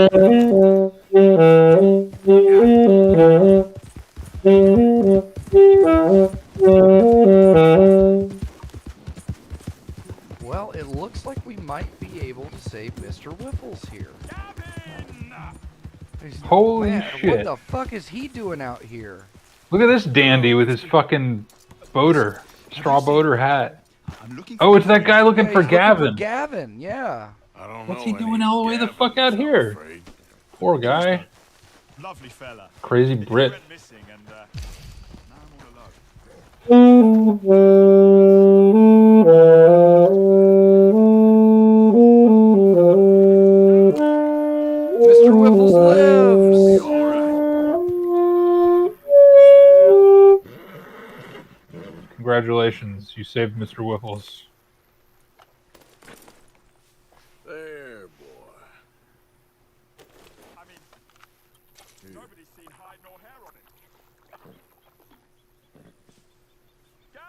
Well, it looks like we might be able to save Mr. Whiffles here. Holy Man, shit. what the fuck is he doing out here? Look at this dandy with his fucking boater. Straw boater hat. Oh, it's that guy looking Yeah, for he's looking Gavin. for Gavin, yeah. I don't What's know he any doing all the way the Gavins, fuck out I'm here? afraid. Poor guy. Lovely fella. Crazy He Brit. went missing and now I'm all alone. Mr. Whiffles lives! Congratulations, you saved Mr. Whiffles. There, boy. I mean, nobody's seen hide nor hair on it. Yeah.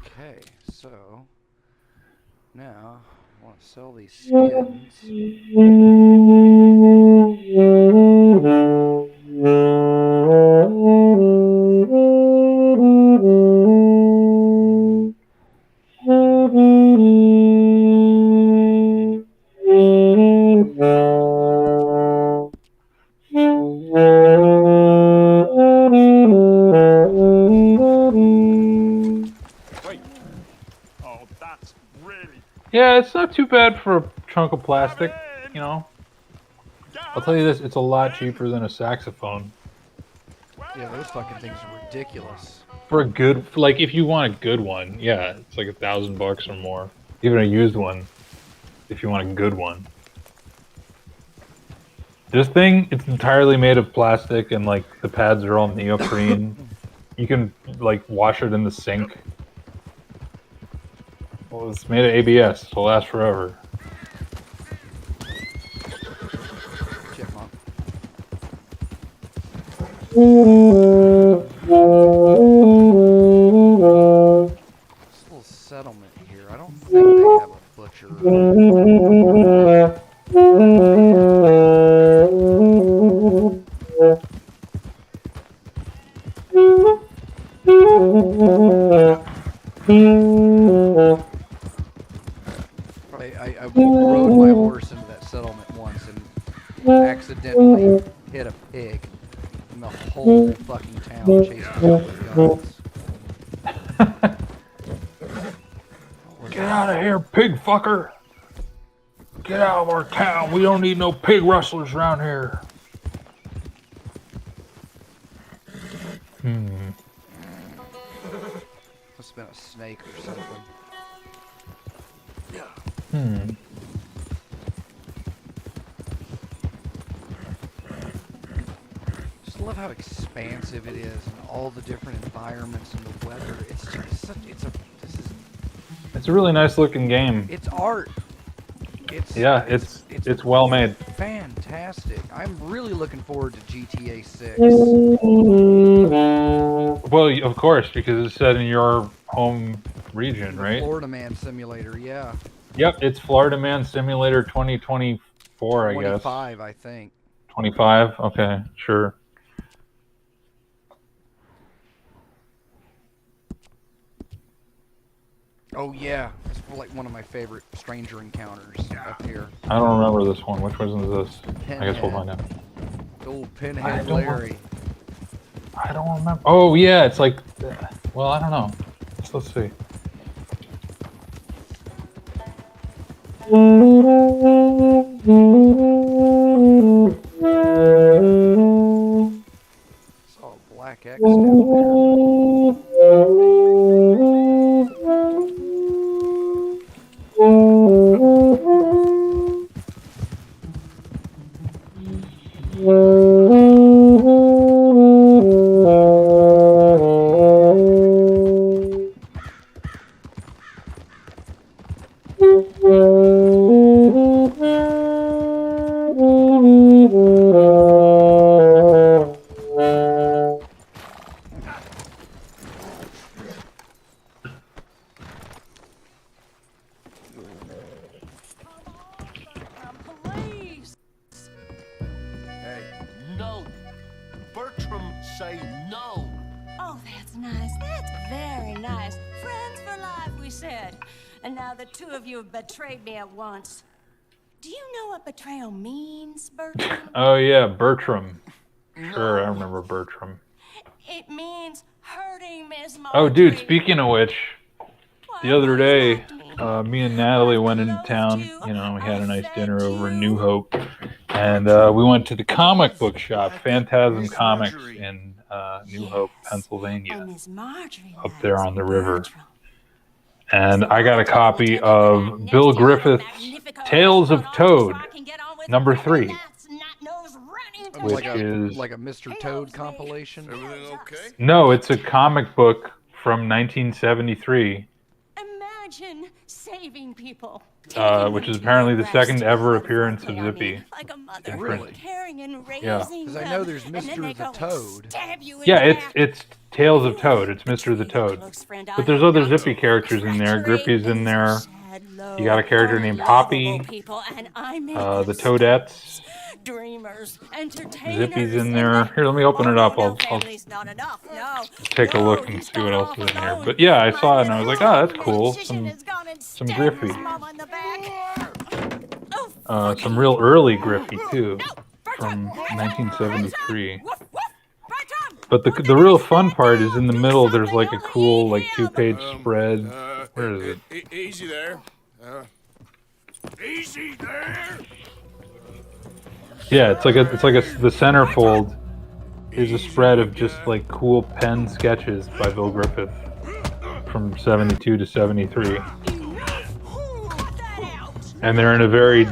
Okay, so now I want to sell these skins. Wait. Oh, that's really. Yeah, it's not too bad for a chunk of plastic, you know. I'll tell you this, it's a lot cheaper than a saxophone. Yeah, those fucking things are ridiculous. For a good, like if you want a good one, yeah, it's like $1,000 or more. Even a used one, if you want a good one. This thing, it's entirely made of plastic and like the pads are all neoprene. You can like wash it in the sink. Well, it's made of ABS, it'll last forever. Chipmunk. This little settlement here, I don't think they have a butcher. I rode my horse into that settlement once and accidentally hit a pig, and the whole fucking town chased me with guns. Get out of here, pig fucker! Get out of our town, we don't need no pig rustlers around here. Must have been a snake or something. Just love how expansive it is and all the different environments and the weather. It's just such, It's a really nice looking game. it's art. Yeah, it's well made. Fantastic. I'm really looking forward to GTA 6. Well, of course, because it's set in your home region, right? Florida Man Simulator, yeah. Yep, it's Florida Man Simulator 2024, I guess. 25, I think. 25? Okay, sure. Oh yeah, it's like one of my favorite stranger encounters up here. I don't remember this one. Which one is this? I guess we'll find out. Old I Pinhead don't Larry. I don't remember. Oh, yeah, it's like... Well, I don't know. Let's see. Saw a black X down there. and now the two of you have betrayed me at once. Do you know what betrayal means, Bertram? Oh yeah, Bertram. Sure, I remember Bertram. It means hurting Miss Marjorie. Oh, dude, speaking of which, the other day, me and Natalie went into town. You know, we had a nice dinner over in New Hope. And we went to the comic book shop, Phantasm Comics, in New Hope, Pennsylvania, up there on the river. And I got a copy of Bill Griffith's Tales of Toad, #3. Which is like a Mr. Toad compilation. Everything okay? No, it's a comic book from 1973. Imagine saving people. Which is apparently the second ever appearance of Zippy. Like a mother, Really? caring and raising Yeah. Because I know there's Mr. the Toad. Yeah, it's Tales of Toad. It's Mr. the Toad. But there's other Zippy characters in there. Griffey's in there. You got a character named Hoppy. The Toadettes. Dreamers, Zippy's in there. Here, let me open it up. I'll take a look and see what else is in here. But yeah, I saw it and I was like, oh, that's cool. Some Griffey. Some real early Griffey too, from 1973. But the real fun part is in the middle. There's like a cool like 2-page spread. Where is it? Easy there. Easy there. Yeah, it's like the centerfold is a spread of just like cool pen sketches by Bill Griffith from 72 to 73. And they're in a very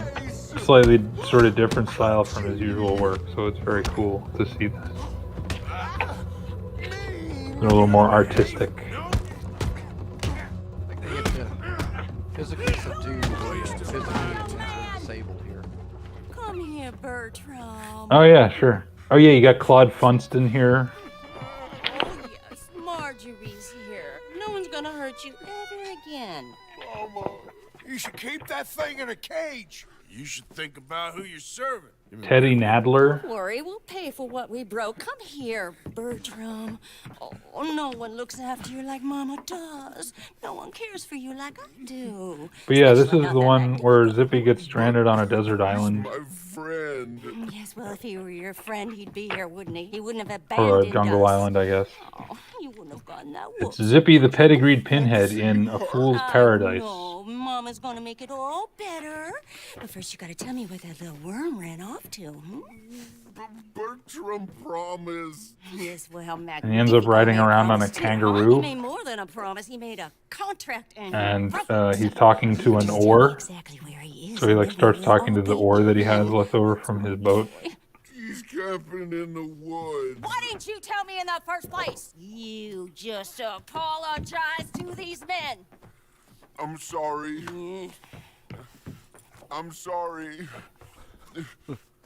slightly sort of different style from his usual work, so it's very cool to see this. They're a little more artistic. They have to physically subdue the physically disabled here. Come here, Bertram. Oh yeah, sure. Oh yeah, you got Claude Funston here. Oh yes, Marjorie's here. No one's gonna hurt you ever again. Mama, you should keep that thing in a cage. You should think about who you're serving. Teddy Nadler. Don't worry, we'll pay for what we broke. Come here, Bertram. Oh, no one looks after you like Mama does. No one cares for you like I do. But yeah, this is the one where Zippy gets stranded on a desert island. My friend. Yes, well, if he were your friend, he'd be here, wouldn't he? He wouldn't have abandoned Or a jungle us. island, I guess. Oh, you wouldn't have gone that It's Zippy the Pedigreed Pinhead in A Fool's Paradise. No, Mama's gonna make it all better. But first, you gotta tell me where that little worm ran off to. Hmm? Bertram promised. Yes, well, And he ends up riding around on a He kangaroo. made more than a promise. He made a contract, And he's talking to an oar. Exactly where he is. So he like starts talking to the oar that he has left over from his boat. He's camping in the woods. Why didn't you tell me in the first place? You just apologize to these men. I'm sorry. I'm sorry.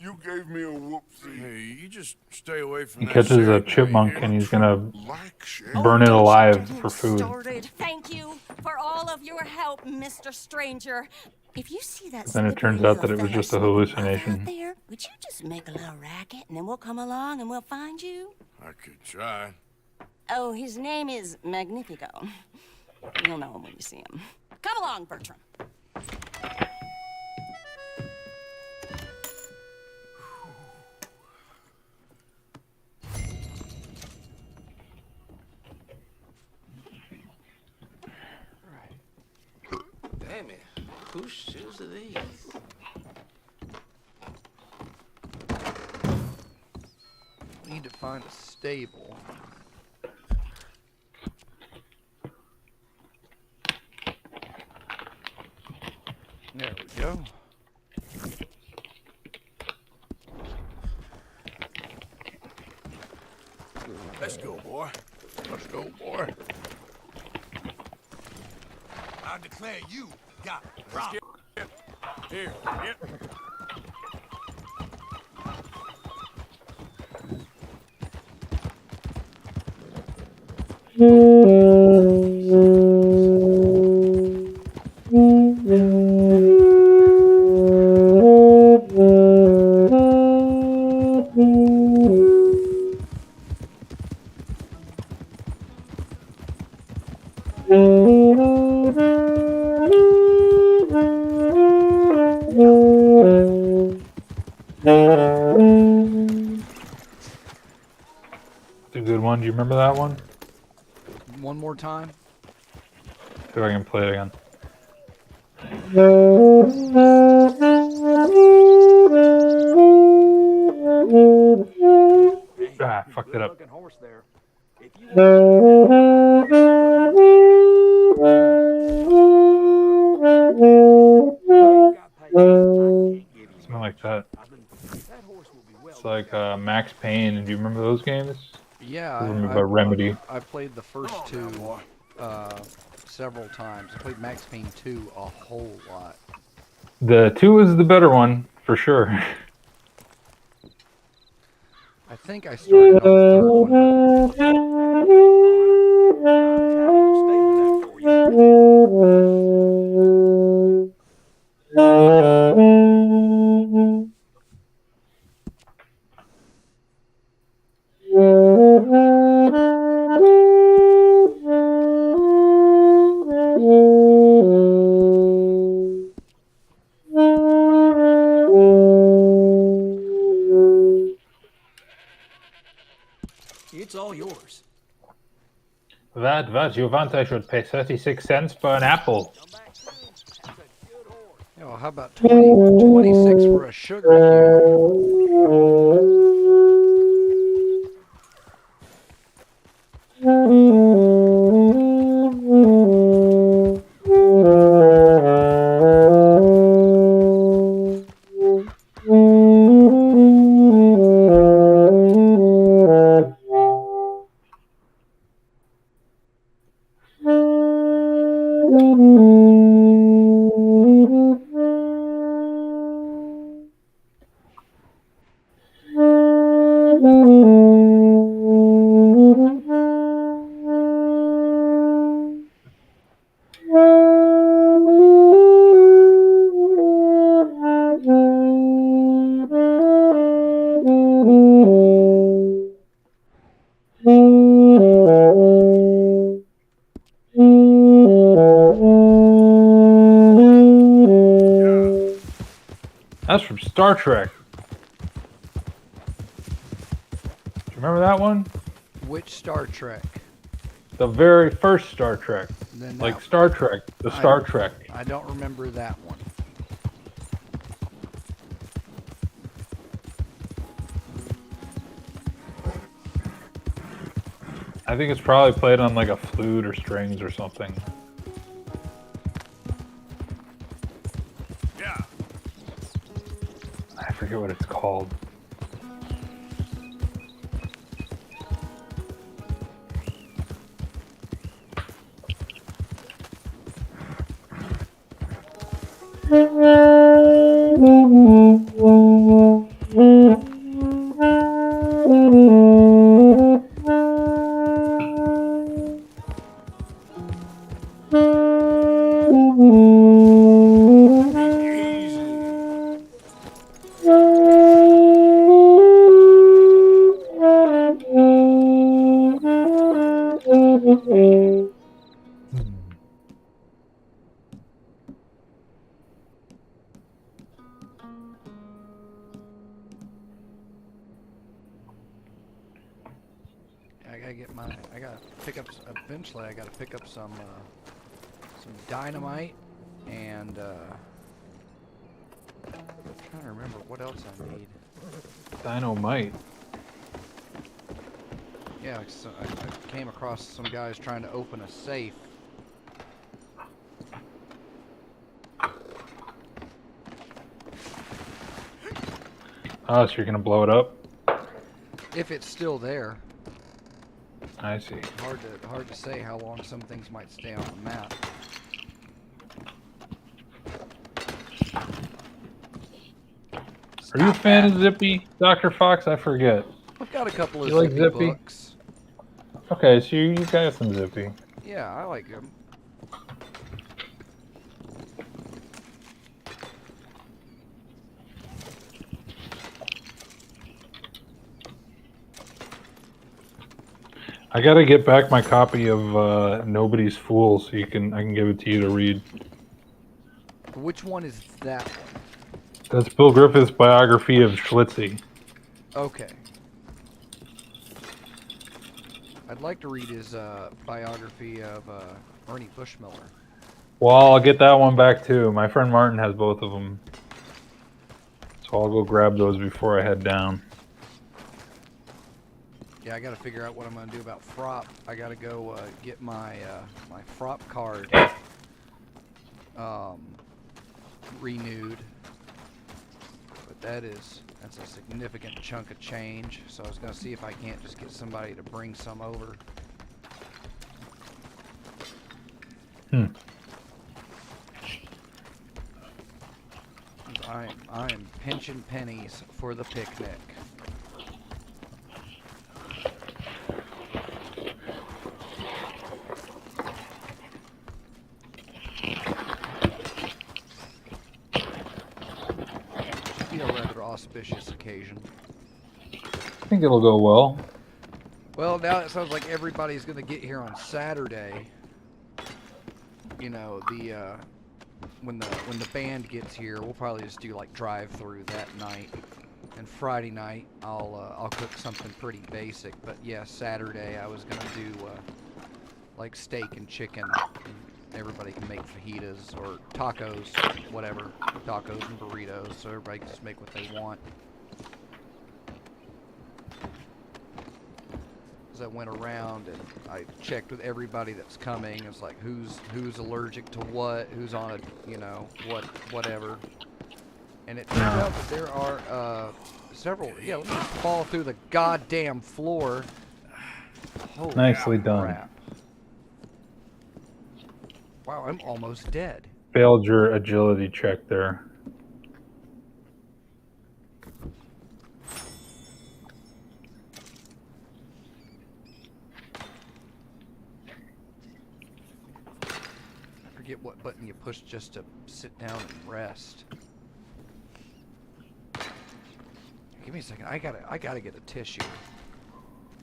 You gave me a whoopsie. Hey, you just stay away from He that catches a shade chipmunk right and here. he's gonna Black shade. burn it alive for food. Started. Thank you for all of your help, Mr. Stranger. If you see that Then it turns slippery out that it little was just a fella hallucination. out there, would you just make a little racket and then we'll come along and we'll find you? I could try. Oh, his name is Magnifico. You'll know him when you see him. Come along, Bertram. Damn it. Whose shoes are these? We need to find a stable. There we go. Let's go, boy. Let's go, boy. I declare you got a problem. Here, yep. It's a good one. Do you remember that one? One more time. See if I can play it again. Ah, fucked it up. Looking horse there. If you Something like that. that horse will be well. It's like Max Payne. Do you remember those games? Yeah, Those were made by Remedy. I played the first two several times. I played Max Payne 2 a whole lot. The 2 is the better one, for sure. I think I started on the third one. It's all yours. What you want? I should pay 36 cents for an apple. Yeah, well, how about 26 for a sugar cube? That's from Star Trek. Do you remember that one? Which Star Trek? The very first Star Trek. Then Like that- Star Trek. The Star Trek. I don't remember that one. I think it's probably played on like a flute or strings or something. Yeah. I forget what it's called. I gotta pick up, eventually I gotta pick up some dynamite and, I'm trying to remember what else I need. Dynamite. Yeah, so I came across some guys trying to open a safe. Oh, so you're gonna blow it up? If it's still there. I see. Hard to say how long some things might stay on the map. Are you a fan of Zippy, Dr. Fox? I forget. I've got a couple of You like Zippy Zippy? books. Okay, so you got some Zippy. Yeah, I like them. I gotta get back my copy of Nobody's Fool so I can give it to you to read. Which one is that That's Bill Griffith's biography of Schlitzie. Okay. I'd like to read his biography of Ernie Bushmiller. Well, I'll get that one back too. My friend Martin has both of them. So I'll go grab those before I head down. Yeah, I got to figure out what I'm going to do about FROP. I got to go get my my FROP card renewed. But that's a significant chunk of change. So I was going to see if I can't just get somebody to bring some over. I am pinching pennies for the picnic. Should be a rather auspicious occasion. I think it'll go well. Well, now it sounds like everybody's going to get here on Saturday. You know, when the band gets here, we'll probably just do like drive-through that night. And Friday night, I'll cook something pretty basic. But yeah, Saturday I was gonna do like steak and chicken. And everybody can make fajitas or tacos, whatever, tacos and burritos. So everybody can just make what they want. I went around and I checked with everybody that's coming. It's like who's allergic to what, who's on a, you know, whatever. And it turns out that there are several. Yeah, let me just fall through the goddamn floor. Holy Nicely done. crap. Wow, I'm almost dead. Failed your agility check there. Forget what button you push just to sit down and rest. Give me a second. I gotta get a tissue.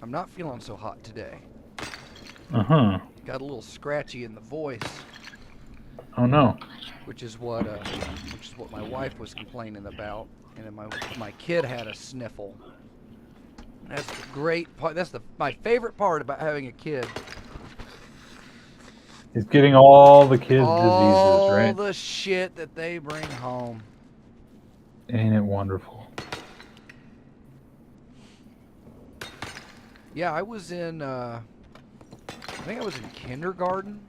I'm not feeling so hot today. Got a little scratchy in the voice. Oh no. Which is what my wife was complaining about, and then my kid had a sniffle. That's the great part. That's my favorite part about having a kid. He's getting all the kids' diseases, All right? the shit that they bring home. Ain't it wonderful? Yeah, I was in, I think I was in kindergarten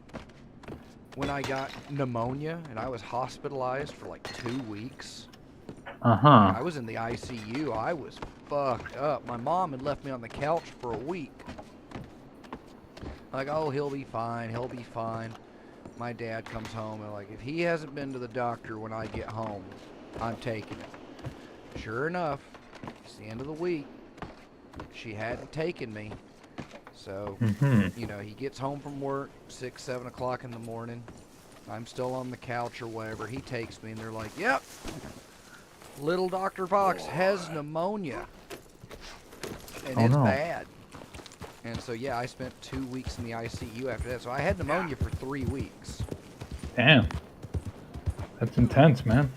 when I got pneumonia, and I was hospitalized for like 2 weeks. I was in the ICU. I was fucked up. My mom had left me on the couch for a week. Like, oh, he'll be fine, he'll be fine. My dad comes home and like, if he hasn't been to the doctor when I get home, I'm taking it. Sure enough, it's the end of the week. She hadn't taken me. So, you know, he gets home from work, 6, 7 o'clock in the morning. I'm still on the couch or whatever. He takes me and they're like, yep, little Dr. Fox has pneumonia. And it's bad. And so, yeah, I spent 2 weeks in the ICU after that. So I had pneumonia for 3 weeks. Damn. That's intense, man.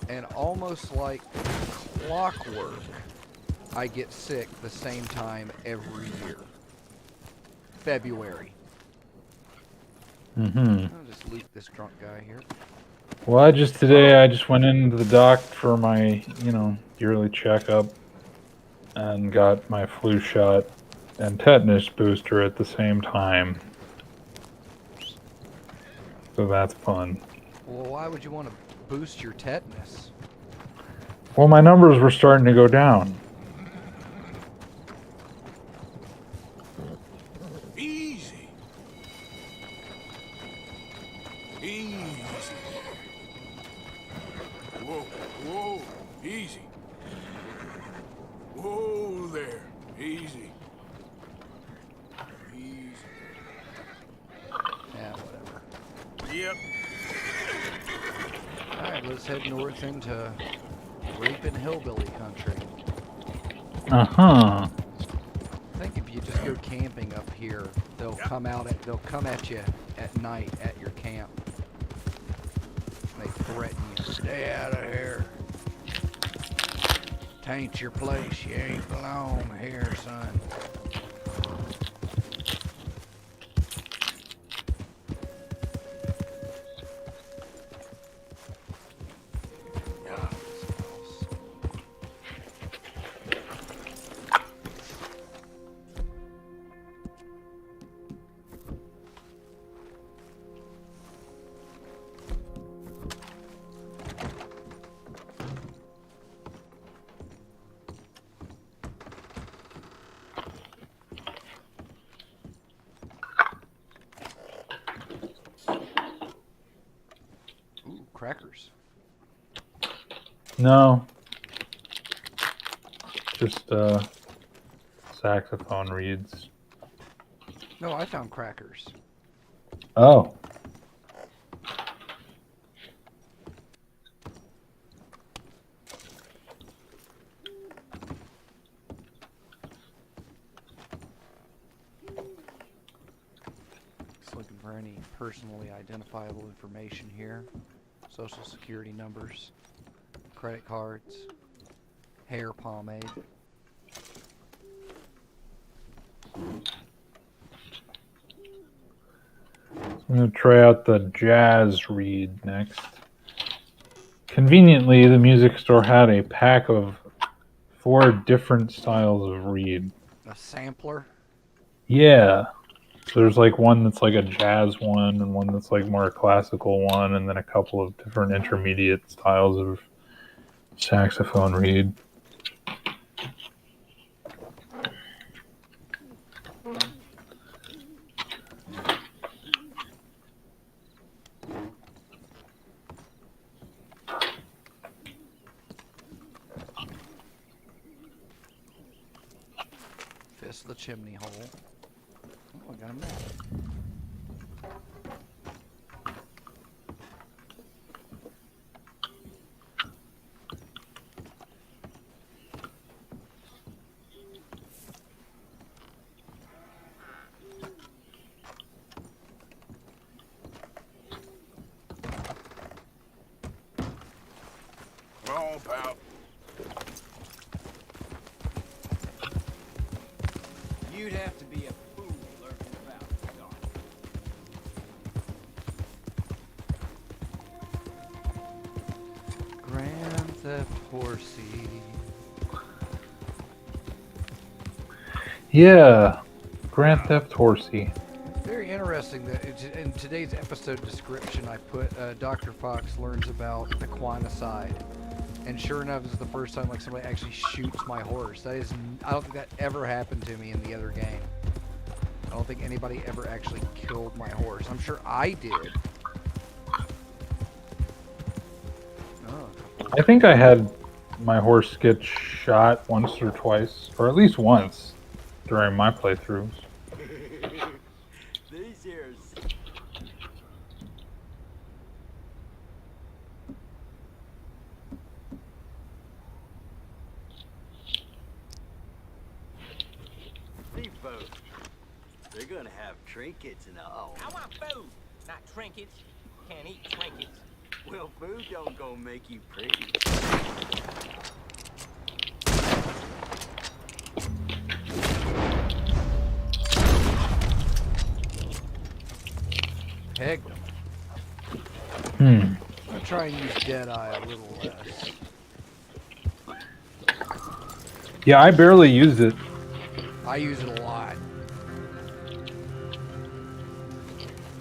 And almost like clockwork, I get sick the same time every year. February. I'll just loot this drunk guy here. Well, today I just went into the doc for my, yearly checkup and got my flu shot and tetanus booster at the same time. So that's fun. Well, why would you want to boost your tetanus? Well, my numbers were starting to go down. Easy. Easy. Whoa, whoa, easy. Whoa there, easy. Easy. Yeah, whatever. Yep. Alright, let's head north into raping hillbilly country. Uh-huh. I think if you just go camping up here, they'll come at you at night at your camp. They threaten you. Stay out of here. Tain't your place. You ain't belong here, son. Ooh, crackers. No. Just saxophone reeds. No, I found crackers. Oh. Just looking for any personally identifiable information here. Social security numbers, credit cards, hair pomade. I'm going to try out the jazz reed next. Conveniently, the music store had a pack of 4 different styles of reed. A sampler? Yeah. So there's like one that's like a jazz one, and one that's like more a classical one, and then a couple of different intermediate styles of saxophone reed. Fist of the chimney hole. Oh, I got a map. Come on, pal. You'd have to be a fool lurking about in the dark. Grand Theft Horsey. Yeah. Grand Theft Horsey. Very interesting that in today's episode description I put Dr. Fox learns about equinocide. And sure enough, this is the first time like somebody actually shoots my horse. That is, I don't think that ever happened to me in the other game. I don't think anybody ever actually killed my horse. I'm sure I did. Oh. I think I had my horse get shot once or twice, or at least once during my playthroughs. These here's these folks. They're gonna have trinkets and all. I want food, not trinkets. Can't eat trinkets. Well, food don't go make you pretty. Heck. Hmm. I'll try and use Deadeye a little less. Yeah, I barely used it. I use it a lot.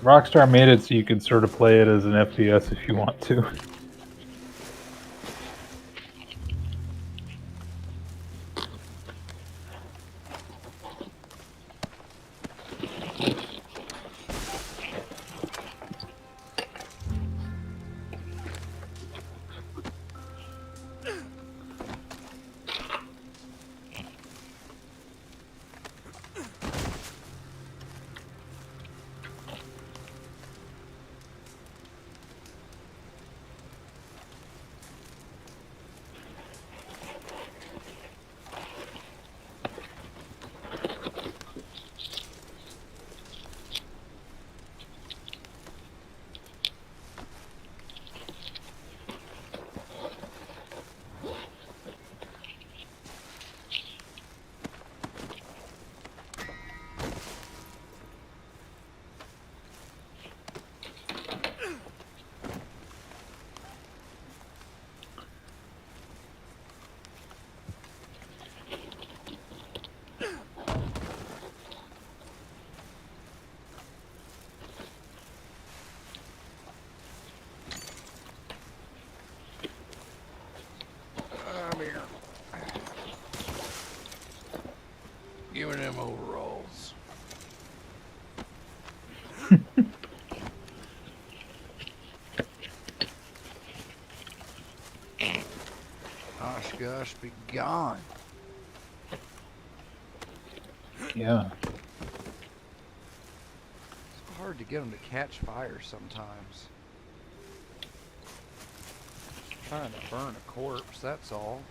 Rockstar made it so you could sort of play it as an FPS if you want to. me them overalls. Gosh, be gone. Yeah. It's hard to get them to catch fire sometimes. Trying to burn a corpse, that's all.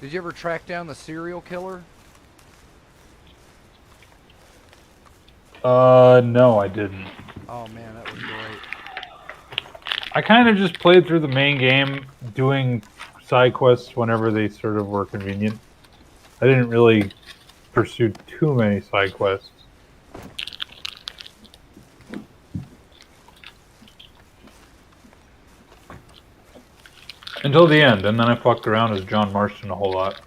Did you ever track down the serial killer? No, I didn't. Oh man, that was great. I kind of just played through the main game, doing side quests whenever they sort of were convenient. I didn't really pursue too many side quests. Until the end, and then I fucked around as John Marston a whole lot.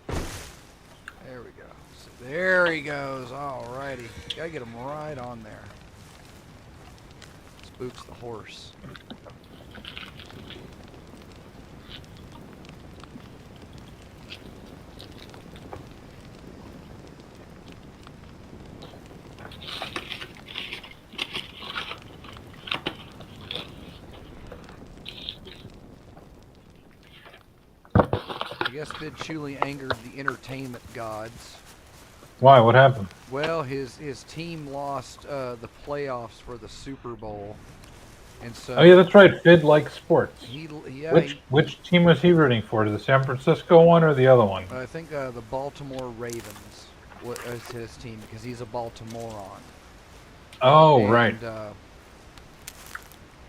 There we go. So there he goes. Alrighty. Gotta get him right on there. Spooks the horse. I guess Vid Chuli angered the entertainment gods. Why? What happened? Well, his team lost the playoffs for the Super Bowl, and so. Oh yeah, that's right. Fid likes sports. Yeah. Which team was he rooting for? The San Francisco one or the other one? I think the Baltimore Ravens was his team because he's a Baltimorean. Oh, and, right.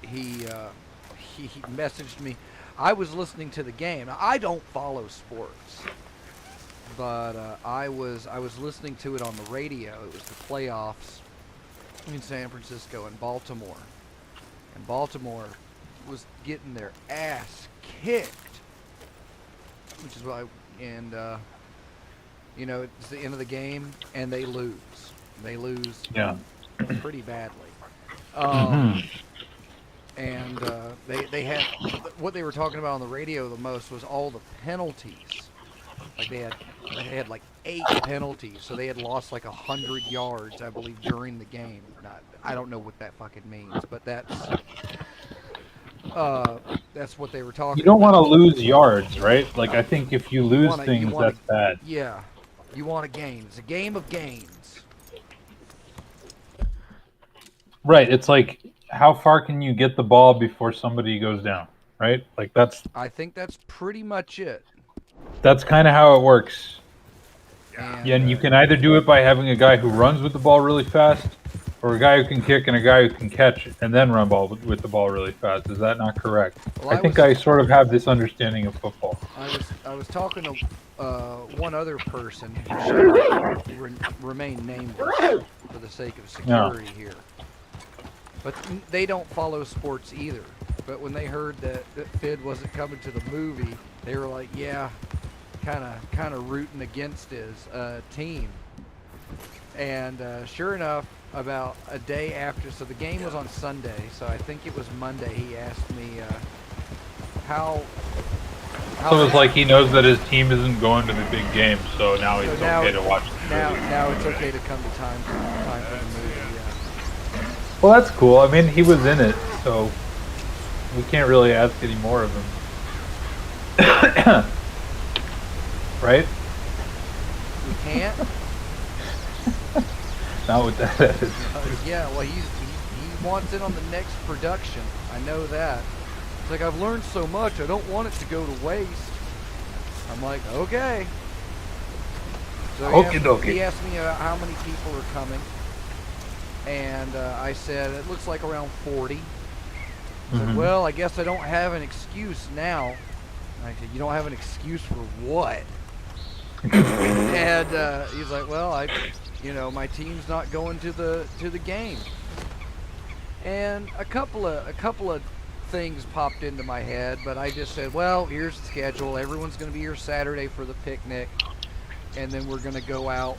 He messaged me. I was listening to the game. Now, I don't follow sports, but I was listening to it on the radio. It was the playoffs in San Francisco and Baltimore, and Baltimore was getting their ass kicked, which is why. And you know, it's the end of the game, and they lose. They lose. Yeah. Pretty badly. And they had what they were talking about on the radio the most was all the penalties. Like they had like 8 penalties, so they had lost like 100 yards, I believe, during the game. I don't know what that fucking means, but that's what they were talking. You don't about. want to lose yards, right? Like I think if you lose things, that's bad. Yeah, you want a game. It's a game of games. Right. It's like, how far can you get the ball before somebody goes down? Right. Like that's. I think that's pretty much it. That's kind of how it works. And you can either do it by having a guy who runs with the ball really fast, or a guy who can kick and a guy who can catch and then run with the ball really fast. Is that not correct? Well, I think I sort of have this understanding of football. I was talking to one other person who should remain nameless for the sake of security here. But they don't follow sports either. But when they heard that Fid wasn't coming to the movie, they were like, yeah, kind of rooting against his team. And sure enough, about a day after, so the game was on Sunday, so I think it was Monday, he asked me how So it's like he knows that his team isn't going to the big game, so now it's okay to watch the movie. Now it's okay to come to time for the movie, yeah. Well, that's cool. I mean, he was in it, so we can't really ask any more of him. Right? We can't? Not with that attitude. Yeah, well, he wants in on the next production. I know that. It's like, I've learned so much, I don't want it to go to waste. I'm like, okay. So he asked me how many people are coming. And I said, it looks like around 40. He said, well, I guess I don't have an excuse now. And I said, you don't have an excuse for what? And he's like, well, my team's not going to the game. And a couple of things popped into my head, but I just said, well, here's the schedule. Everyone's going to be here Saturday for the picnic, and then we're going to go out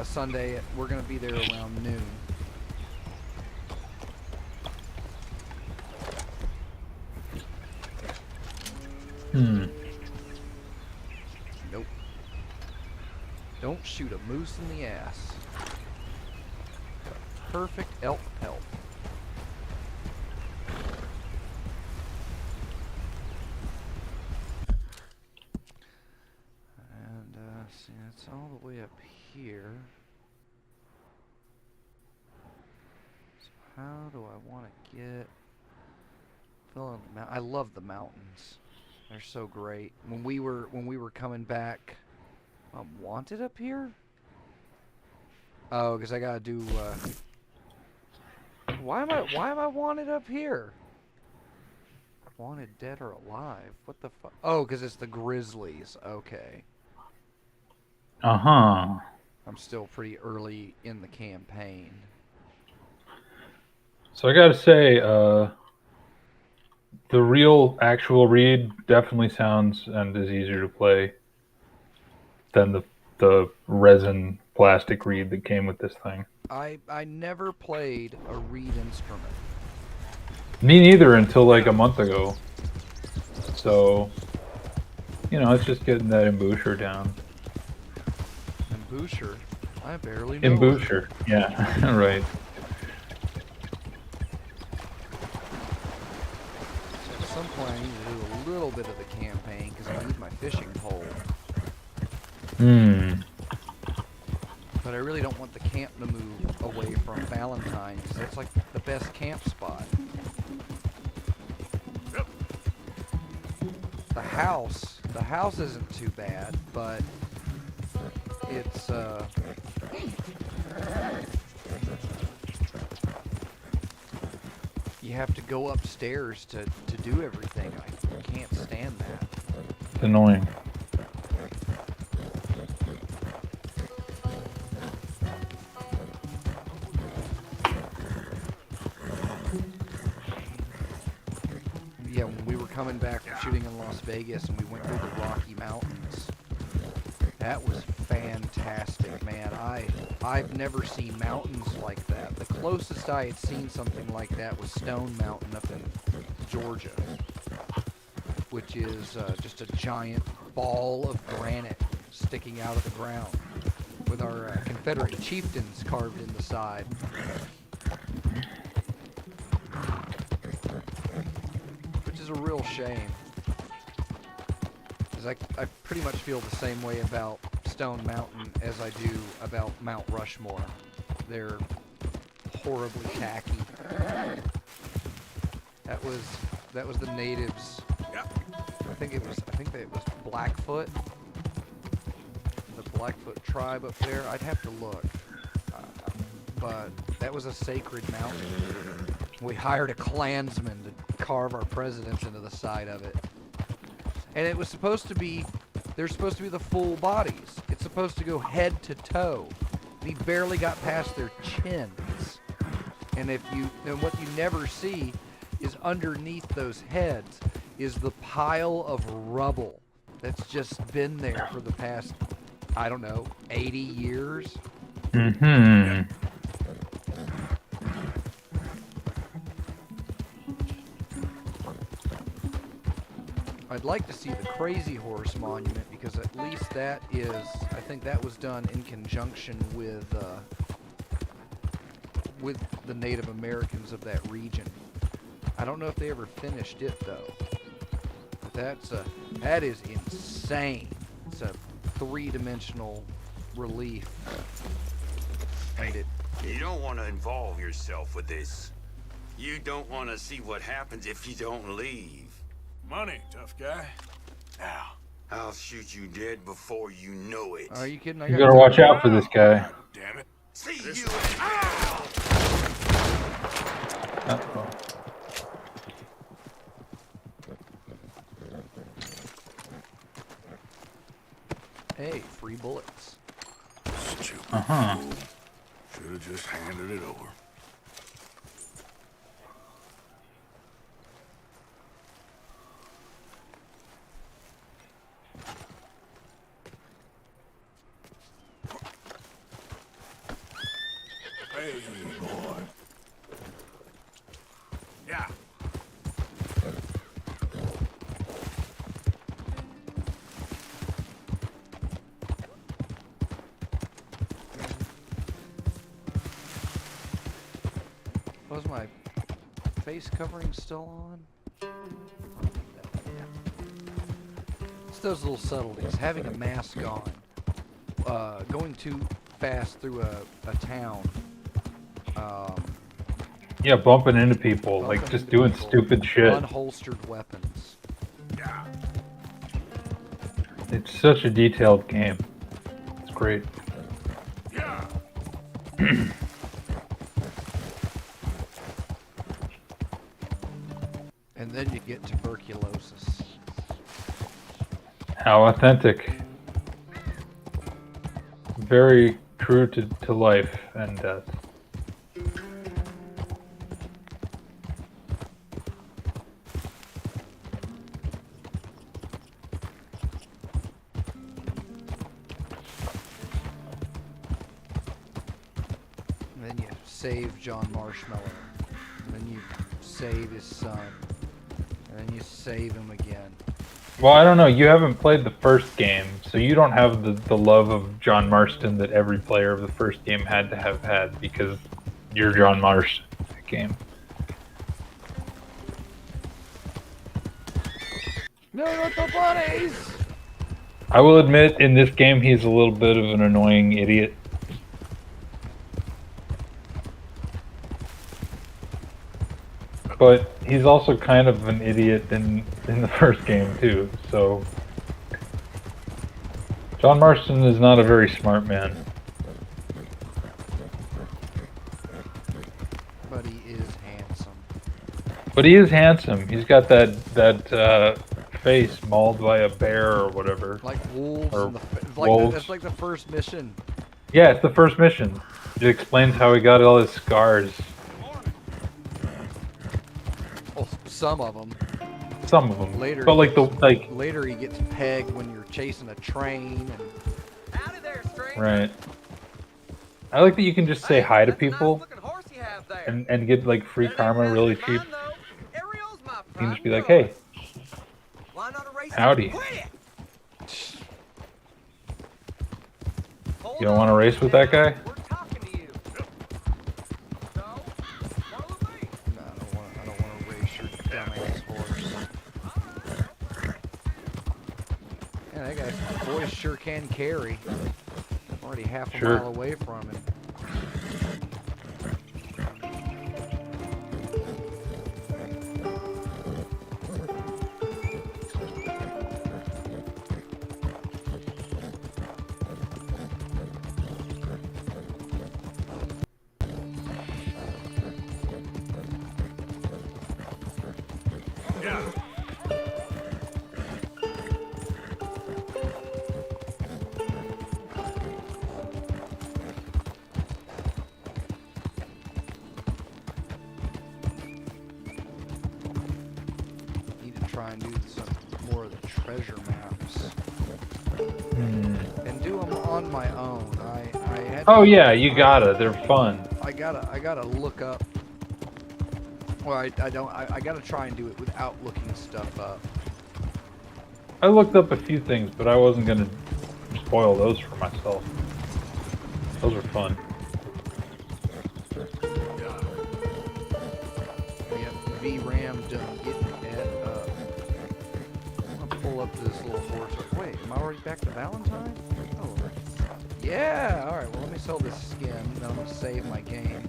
Sunday. We're going to be there around noon. Don't shoot a moose in the ass. Perfect elk pelt. And see, that's all the way up here. So how do I want to get? I love the mountains. They're so great. When we were coming back, wanted up here. Oh, because I gotta do. Why am I wanted up here? Wanted dead or alive? What the fuck? Oh, because it's the Grizzlies. Okay. Uh-huh. I'm still pretty early in the campaign. So I gotta say, the real, actual Reed definitely sounds and is easier to play than the resin plastic Reed that came with this thing. I never played a reed instrument. Me neither until like a month ago. So, you know, it's just getting that embouchure down. Embouchure? I barely know. Embouchure, yeah, right. So at some point I need to do a little bit of the campaign because I need my fishing pole. But I really don't want the camp to move away from Valentine because that's like the best camp spot. The house isn't too bad, but it's you have to go upstairs to do everything. I can't stand that. It's annoying. Yeah, when we were coming back from shooting in Las Vegas and we went through the Rocky Mountains, that was fantastic, man. I've never seen mountains like that. The closest I had seen something like that was Stone Mountain up in Georgia, which is just a giant ball of granite sticking out of the ground with our Confederate chieftains carved in the side. Is a real shame, because I pretty much feel the same way about Stone Mountain as I do about Mount Rushmore. They're horribly tacky. That was the natives. I think it was Blackfoot, the Blackfoot tribe up there. I'd have to look, but that was a sacred mountain. We hired a Klansman to carve our presidents into the side of it. And it was supposed to be, they're supposed to be the full bodies. It's supposed to go head to toe. And he barely got past their chins. And what you never see is underneath those heads is the pile of rubble that's just been there for the past, I don't know, 80 years. Mm-hmm. I'd like to see the Crazy Horse Monument because at least that is, I think that was done in conjunction with the Native Americans of that region. I don't know if they ever finished it though. But that is insane. It's a three-dimensional relief. Hey, you don't want to involve yourself with this. You don't want to see what happens if you don't leave. Money, tough guy. Now, I'll shoot you dead before you know it. Are you kidding? You gotta watch out for this guy. God damn it. See you in hell! Uh-oh. Hey, free bullets. Stupid. Uh-huh. Should have just handed it over. Hey, boy. Yeah. is my face covering still on? It's those little subtleties. Having a mask on. Going too fast through a town. Yeah, bumping into people, like just doing stupid shit. Unholstered weapons. It's such a detailed game. It's great. And then you get tuberculosis. How authentic. Very true to life and death. And then you save John Marshmallow. And then you save his son. And then you save him again. Well, I don't know. You haven't played the first game, so you don't have the love of John Marston that every player of the first game had to have had because you're John Marston in that game. No, not the bunnies! I will admit, in this game, he's a little bit of an annoying idiot. But he's also kind of an idiot in the first game, too, so... John Marston is not a very smart man. But he is handsome. But he is handsome. He's got that face mauled by a bear or whatever. Like wolves. Or Like that's like the first mission. Yeah, it's the first mission. It explains how he got all his scars. Well, some of them. Some of them. Later, but later he gets pegged when you're chasing a train. And... Out of there, stranger. Right. I like that you can just say hi to people and get like free karma really cheap. You can just be like, hey, howdy. You don't want to race with that guy? Yeah, that guy's voice sure can carry. I'm already half a Sure. mile away from him. Try and do some more of the treasure maps and do them on my own. I had Oh yeah, you gotta. They're fun. I gotta look up. Well, I gotta try and do it without looking stuff up. I looked up a few things, but I wasn't gonna spoil those for myself. Those are fun. Yep, VRAM done getting it up. I'm gonna pull up this little horse. Wait, am I already back to Valentine? Oh, yeah. All right. Well, let me sell this skin. Then I'm gonna save my game,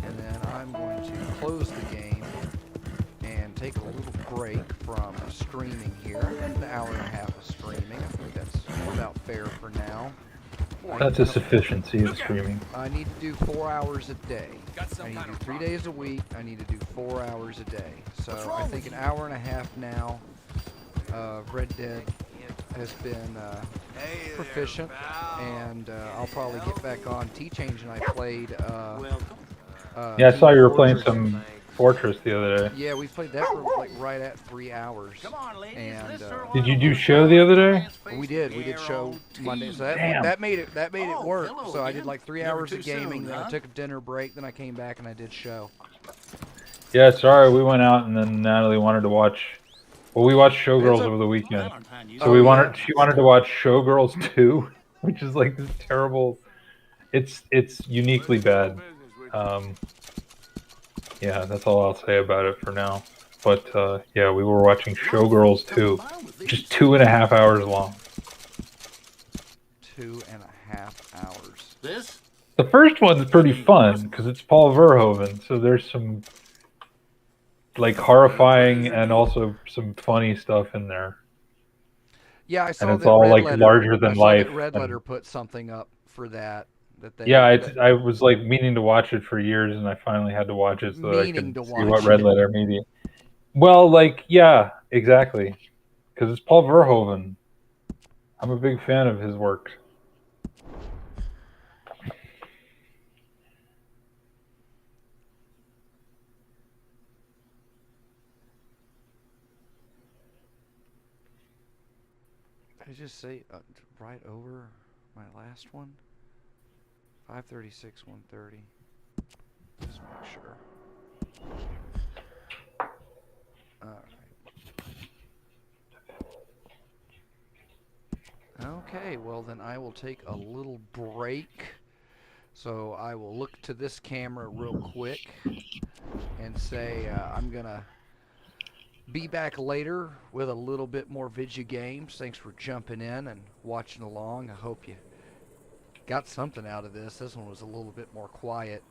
and then I'm going to close the game and take a little break from streaming here. An hour and a half of streaming. I think that's about fair for now. That's a sufficiency of streaming. I need to do 4 hours a day. I need to do 3 days a week. I need to do 4 hours a day. So I think an hour and a half now. Red Dead has been proficient, and I'll probably get back on. T-Change and I played. Yeah, I saw you were playing some Fortress the other day. Yeah, we played that for like right at 3 hours. And did you do show the other day? we did show Monday. So Damn. that made it work. So I did like 3 hours of gaming, then I took a dinner break, then I came back and I did show. Yeah, sorry, we went out and then Natalie wanted to watch. Well, we watched Showgirls over the weekend. So she wanted to watch Showgirls 2, which is like this terrible. It's uniquely bad. yeah, that's all I'll say about it for now. But yeah, we were watching Showgirls 2, just 2.5 hours long. 2.5 hours. This? The first one's pretty fun because it's Paul Verhoeven, so there's some like horrifying and also some funny stuff in there. Yeah, I saw And it's that all Red like Letter. larger than I saw life. that Red and- Letter put something up for that. They, Yeah, I was like meaning to watch it for years, and I finally had to watch it so that I Meaning could to see what watch Red it. Letter Media. Well, like, yeah, exactly, because it's Paul Verhoeven. I'm a big fan of his work. Did I just say right over my last one? 536, 130. Just make sure. Okay, well then I will take a little break. So I will look to this camera real quick and say I'm gonna be back later with a little bit more Vidya games. Thanks for jumping in and watching along. I hope you got something out of this. This one was a little bit more quiet.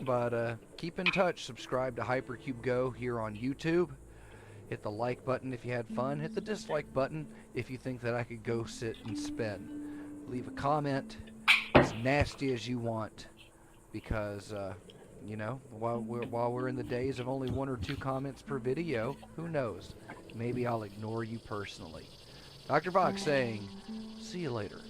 But keep in touch. Subscribe to Hypercube Go here on YouTube. Hit the like button if you had fun. Hit the dislike button if you think that I could go sit and spin. Leave a comment as nasty as you want, because you know, while we're in the days of only 1 or 2 comments per video, who knows? Maybe I'll ignore you personally. Dr. Fox saying, see you later.